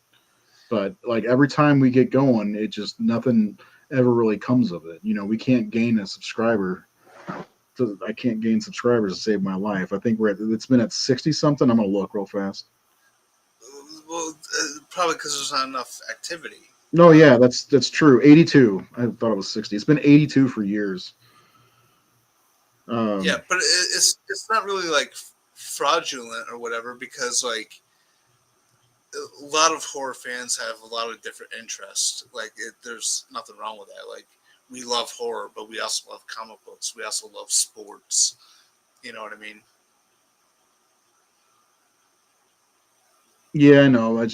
But like every time we get going, it just nothing ever really comes of it. We can't gain a subscriber. I can't gain subscribers to save my life. I think it's been at 60 something. I'm gonna look real fast. Well, probably because there's not enough activity. No, yeah, that's true. 82. I thought it was 60. It's been 82 for years. Yeah, Um, but it's not really like fraudulent or whatever because like a lot of horror fans have a lot of different interests. Like there's nothing wrong with that. Like we love horror, but we also love comic books. We also love sports. You know what I mean? yeah, I know. I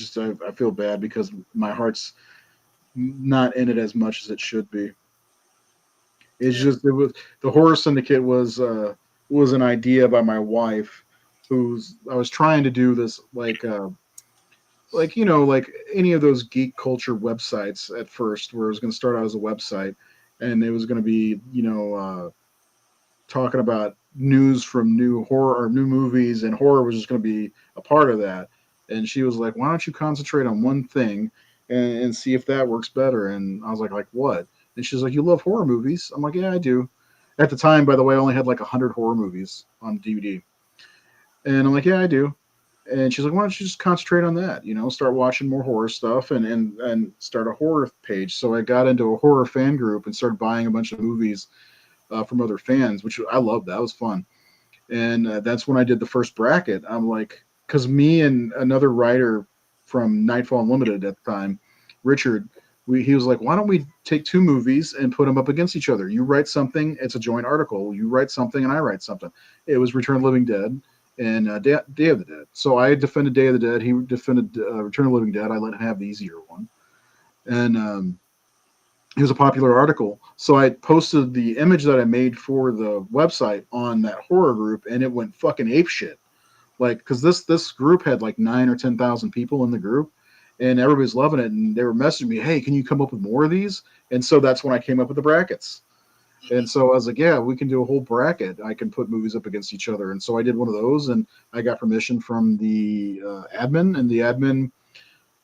feel bad because my heart's not in it as much as it should be. It's Yeah. just it was the horror syndicate was an idea by my wife, who's I was trying to do this like any of those geek culture websites at first, where it was going to start out as a website, and it was going to be talking about news from new horror or new movies, and horror was just going to be a part of that. And she was like, "Why don't you concentrate on one thing and see if that works better?" And I was like what? And she's like, "You love horror movies." I'm like, "Yeah, I do." At the time, by the way, I only had like 100 horror movies on DVD, and I'm like, "Yeah, I do." And she's like, "Why don't you just concentrate on that? Start watching more horror stuff and start a horror page." So I got into a horror fan group and started buying a bunch of movies from other fans, which I loved. That was fun. And that's when I did the first bracket. I'm like, because me and another writer from Nightfall Unlimited at the time, Richard, he was like, "Why don't we take two movies and put them up against each other? You write something, it's a joint article. You write something, and I write something." It was Return of the Living Dead and Day of the Dead. So I defended Day of the Dead. He defended Return of the Living Dead. I let him have the easier one. And it was a popular article. So I posted the image that I made for the website on that horror group, and it went fucking ape shit. Like, because this group had like 9 or 10,000 people in the group, and everybody's loving it. And they were messaging me, "Hey, can you come up with more of these?" And so that's when I came up with the brackets. And Mm-hmm. so I was like, "Yeah, we can do a whole bracket. I can put movies up against each other." And so I did one of those, and I got permission from the admin, and the admin,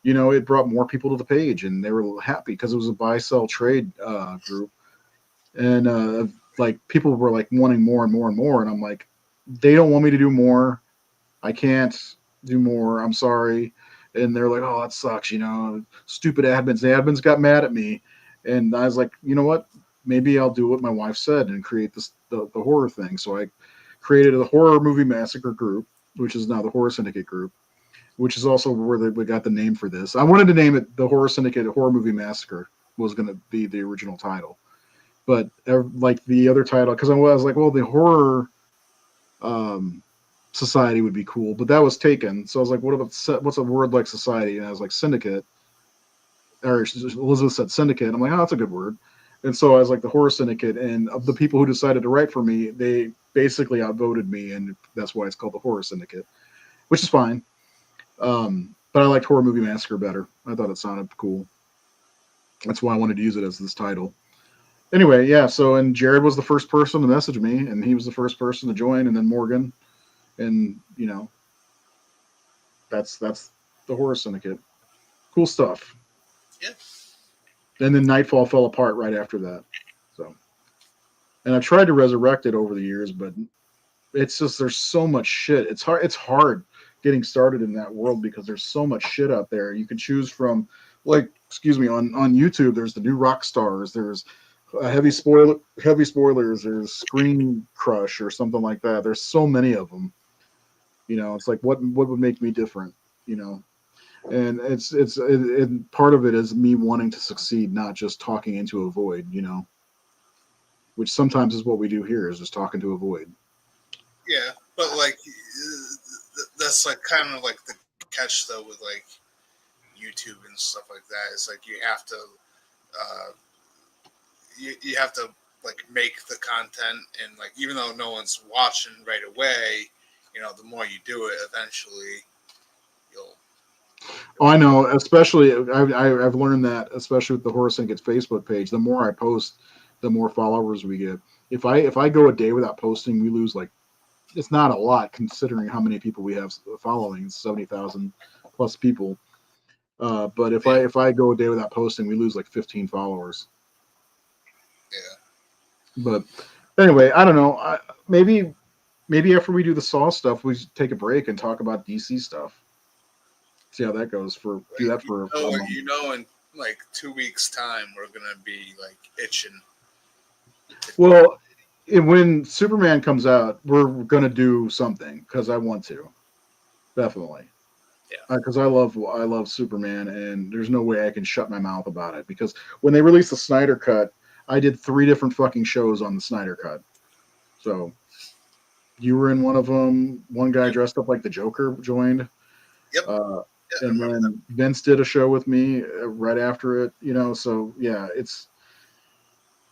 it brought more people to the page, and they were happy because it was a buy sell trade group, and like people were like wanting more and more and more, and I'm like, they don't want me to do more. I can't do more. I'm sorry. And they're like, "Oh, that sucks. Stupid admins." The admins got mad at me, and I was like, "You know what? Maybe I'll do what my wife said and create the horror thing." So I created a horror movie massacre group, which is now the Horror Syndicate group, which is also where we got the name for this. I wanted to name it the Horror Syndicate Horror Movie Massacre, was going to be the original title, but like the other title, because I was like, well, the horror um, society would be cool, but that was taken. So I was like, what about what's a word like society? And I was like, syndicate, or Elizabeth said syndicate. I'm like, oh, that's a good word. And so I was like, the horror syndicate, and of the people who decided to write for me, they basically outvoted me, and that's why it's called the Horror Syndicate, which is fine. But I liked Horror Movie Massacre better. I thought it sounded cool. That's why I wanted to use it as this title. Anyway, yeah. So and Jared was the first person to message me, and he was the first person to join, and then Morgan, and that's the Horror Syndicate. Cool stuff. Yeah. And then Nightfall fell apart right after that. So, and I've tried to resurrect it over the years, but it's just there's so much shit. It's hard. It's hard getting started in that world because there's so much shit out there. You can choose from, like, excuse me, on YouTube. There's the new rock stars. There's heavy spoilers. There's Screen Crush or something like that. There's so many of them. It's like what would make me different. You know, and part of it is me wanting to succeed, not just talking into a void. Which sometimes is what we do here, is just talking to a void. Yeah, but like that's like kind of like the catch though with like YouTube and stuff like that. Is like you have to uh, you have to like make the content, and like even though no one's watching right away, the more you do it, eventually you'll. Oh, I know. Especially, I've learned that, especially with the Horror Syndicate Facebook page. The more I post, the more followers we get. If I go a day without posting, we lose like it's not a lot considering how many people we have following. 70,000 plus people. But if I go a day without posting, we lose like 15 followers. Yeah. But anyway, I don't know. Maybe after we do the Saw stuff, we take a break and talk about DC stuff. See how that goes. Do that for a month. In like 2 weeks' time, we're gonna be like itching. Well, when Superman comes out, we're gonna do something because I want to, definitely. Yeah. Because I love Superman, and there's no way I can shut my mouth about it. Because when they released the Snyder Cut, I did 3 different fucking shows on the Snyder Cut. So you were in one of them. One guy dressed up like the Joker joined. Yep. Yeah, And then Vince did a show with me right after it. So yeah, it's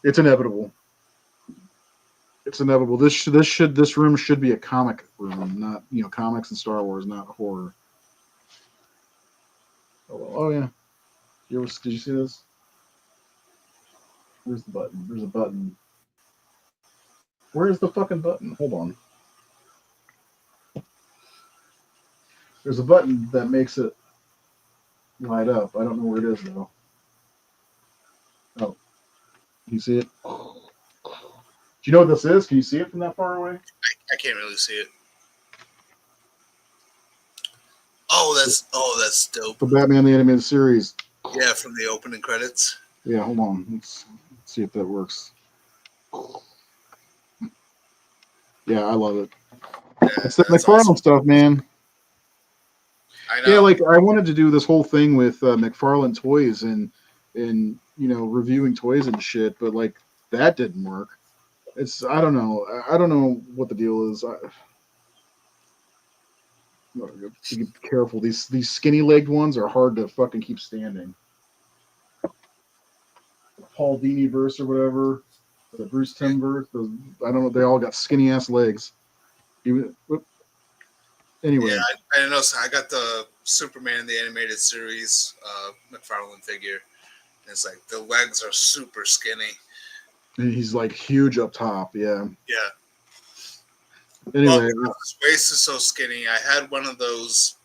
inevitable. It's inevitable. This room should be a comic room, not comics and Star Wars, not horror. Oh yeah. Did you see this? Where's the button? There's a button. Where's the fucking button? Hold on. There's a button that makes it light up. I don't know where it is though. Oh, can you see it? Do you know what this is? Can you see it from that far away? I can't really see it. Oh, that's dope. The Batman the Animated Series. Yeah, from the opening credits. Yeah, hold on. Let's see if that works. Yeah, I love it. Yeah, It's the McFarlane awesome stuff, man. I know. Yeah, like I wanted to do this whole thing with McFarlane toys and reviewing toys and shit, but like that didn't work. I don't know. I don't know what the deal is. Be careful. These skinny legged ones are hard to fucking keep standing. Paul Dini verse or whatever, the Bruce Timm verse. I don't know. They all got skinny ass legs. Anyway. Yeah, I don't know. So I got the Superman the Animated Series McFarlane figure. And it's like the legs are super skinny. And he's like huge up top. Yeah. Yeah. Anyway, his waist is so skinny. I had one of those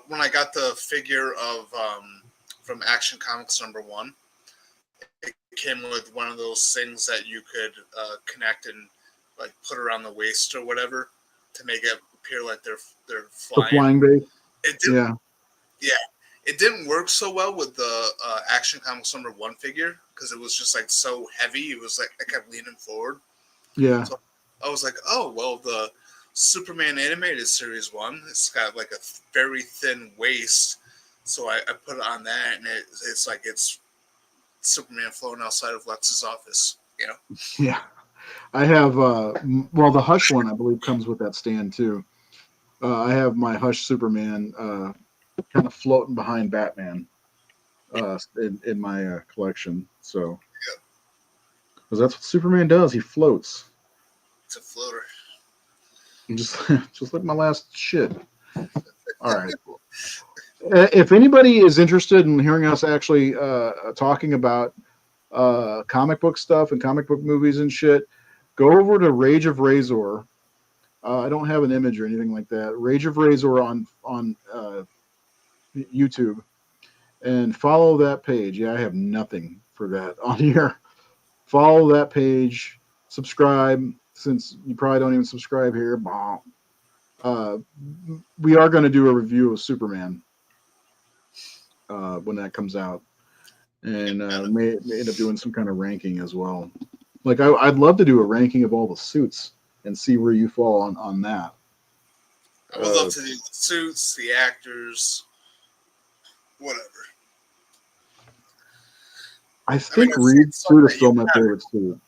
when I got the figure of from Action Comics #1. It came with one of those things that you could connect and like put around the waist or whatever to make it appear like they're flying. The flying base. Yeah. It didn't work so well with the Action Comics #1 figure because it was just like so heavy. It was like I kept leaning forward. Yeah. So I was like, oh well, the Superman Animated Series 1. It's got like a very thin waist, so I put it on that, and it's like it's Superman floating outside of Lex's office. Yeah. I have the Hush one I believe comes with that stand too. I have my Hush Superman kind of floating behind Batman in my collection. So, because that's what Superman does. He floats. It's a floater. Just like my last shit. All right. If anybody is interested in hearing us actually talking about comic book stuff and comic book movies and shit, go over to Rage of Razor. I don't have an image or anything like that. Rage of Razor on YouTube, and follow that page. Yeah, I have nothing for that on here. Follow that page. Subscribe, since you probably don't even subscribe here. We are going to do a review of Superman when that comes out, and may end up doing some kind of ranking as well. Like I'd love to do a ranking of all the suits and see where you fall on that. I would love to do the suits, the actors, whatever. I think Reed's suit is still my favorite suit.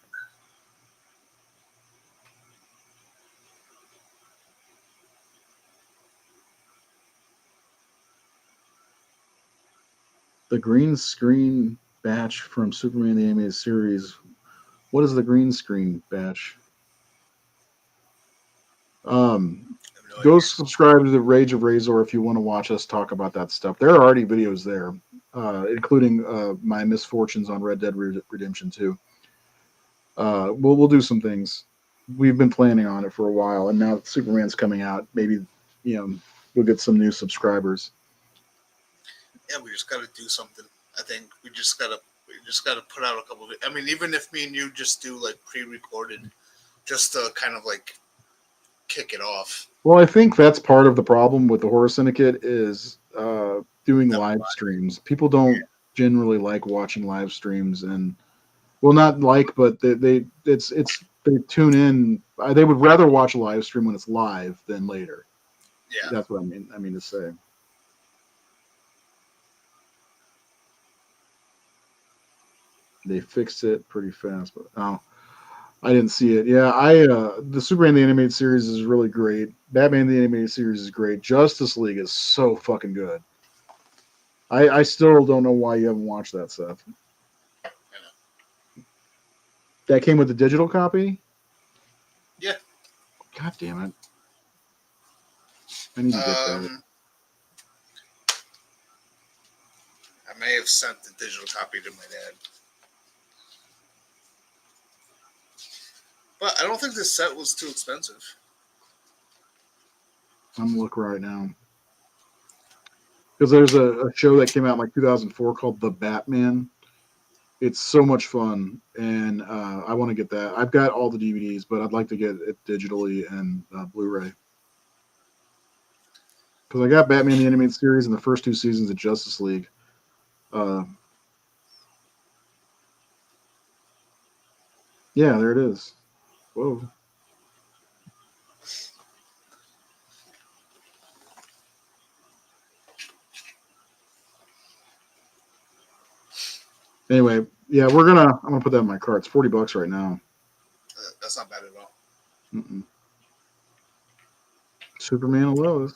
The green screen batch from Superman the Animated Series What is the green screen batch? I have no Go idea. subscribe to the Rage of Razor if you want to watch us talk about that stuff. There are already videos there, including my misfortunes on Red Dead Redemption 2. We'll do some things. We've been planning on it for a while, and now that Superman's coming out, maybe we'll get some new subscribers. Yeah, we just got to do something. I think we just gotta put out a couple of it. I mean, even if me and you just do like pre-recorded, just to kind of like kick it off. Well, I think that's part of the problem with the Horror Syndicate is doing That- live streams. People don't generally like watching live streams, and well, not like, but they tune in. They would rather watch a live stream when it's live than later. Yeah. That's what I mean. I mean to say. They fixed it pretty fast, but oh, I didn't see it. Yeah, the Superman the animated series is really great. Batman the animated series is great. Justice League is so fucking good. I still don't know why you haven't watched that stuff. That came with the digital copy? Yeah. God damn it. I need to get that. I may have sent the digital copy to my dad. But I don't think this set was too expensive. I'm gonna look right now. Because there's a show that came out in like 2004 called The Batman. It's so much fun, and I want to get that. I've got all the DVDs, but I'd like to get it digitally and Blu-ray. Because I got Batman the Animated Series and the first 2 seasons of Justice League. Yeah, there it is. Whoa. Anyway, yeah, I'm gonna put that in my cart. It's $40 right now. That's not bad at all. Mm-mm. Superman and Lois.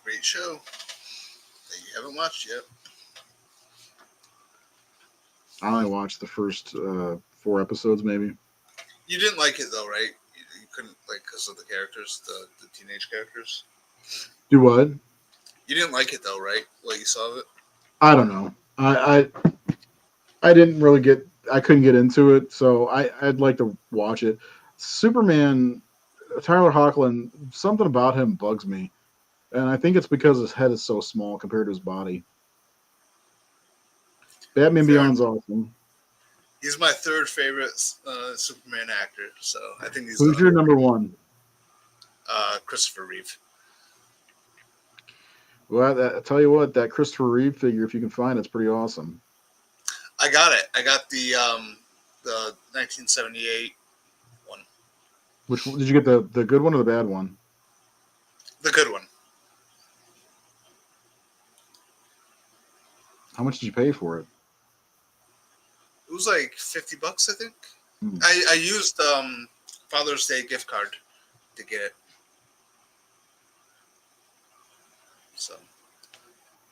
Great show that you haven't watched yet. I only watched the first 4 episodes, maybe. You didn't like it though, right? You couldn't like because of the characters, the teenage characters. Do what? You didn't like it though, right? What you saw of it? I don't know. I didn't really get. I couldn't get into it, so I'd like to watch it. Superman, Tyler Hoechlin, something about him bugs me, and I think it's because his head is so small compared to his body. Batman Fair. Beyond's awesome. He's my third favorite Superman actor, so I think he's Who's your number one? Christopher Reeve. Well, I tell you what, that Christopher Reeve figure, if you can find it, it's pretty awesome. I got it. I got the 1978 one. Which did you get, the good one or the bad one? The good one. How much did you pay for it? It was like $50, I think. Hmm. I used Father's Day gift card to get it. So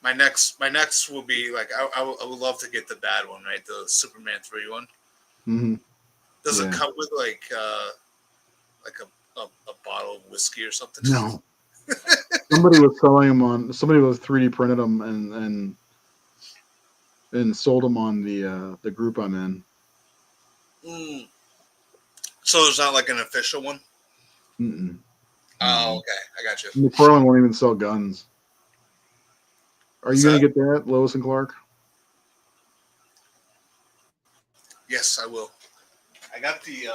my next will be like I would love to get the bad one, right? The Superman 3 one. Mm-hmm. Does Yeah. it come with like a bottle of whiskey or something? No. Somebody was selling them on. Somebody was 3D printed them and sold them on the group I'm in. Mm. So there's not like an official one. Mm-mm. Oh, okay, I got you. McFarlane won't even sell guns. Are you What's going to that? get that, Lois and Clark? Yes, I will. I got the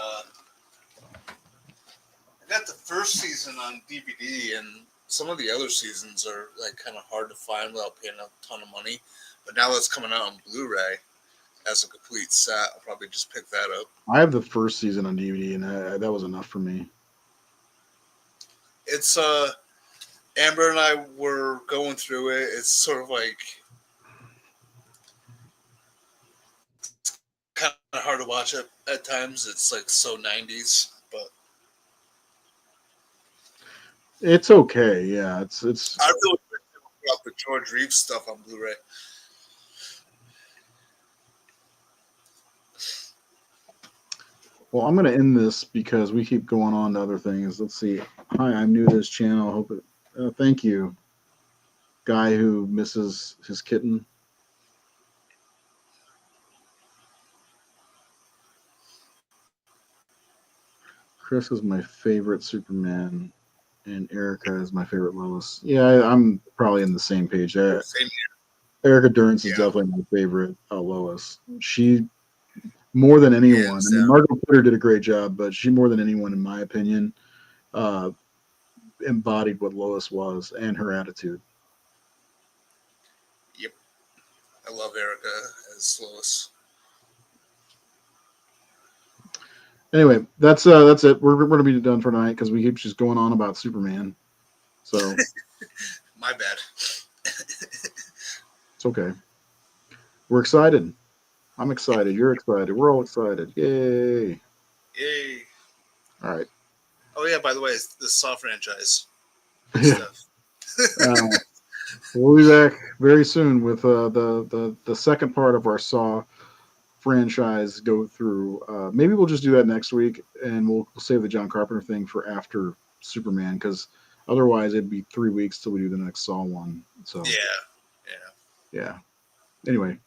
first season on DVD, and some of the other seasons are like kind of hard to find without paying a ton of money. But now that's coming out on Blu-ray as a complete set, I'll probably just pick that up. I have the first season on DVD, and that was enough for me. It's Amber and I were going through it. It's sort of like kind of hard to watch it at times. It's like so 90s, but It's okay. Yeah, it's. I really like the George Reeves stuff on Blu-ray. Well, I'm going to end this because we keep going on to other things. Let's see. Hi, I'm new to this channel. Hope it. Thank you, guy who misses his kitten. Chris is my favorite Superman, and Erica is my favorite Lois. Yeah, I'm probably in the same page. Same Erica Durance is Yeah. definitely my favorite Lois. She, more than anyone, I mean, Margot Kidder did a great job, but she, more than anyone, in my opinion, uh, embodied what Lois was and her attitude. Yep. I love Erica as Lois. Anyway, that's it. We're going to be done for tonight because we keep just going on about Superman. So My bad. it's okay. We're excited. I'm excited. You're excited. We're all excited. Yay! Yay. All right. Oh yeah, by the way, it's the Saw franchise Yeah. stuff. We'll be back very soon with the second part of our Saw franchise go through. Maybe we'll just do that next week, and we'll save the John Carpenter thing for after Superman, because otherwise it'd be 3 weeks till we do the next Saw one. So Yeah. yeah. Anyway,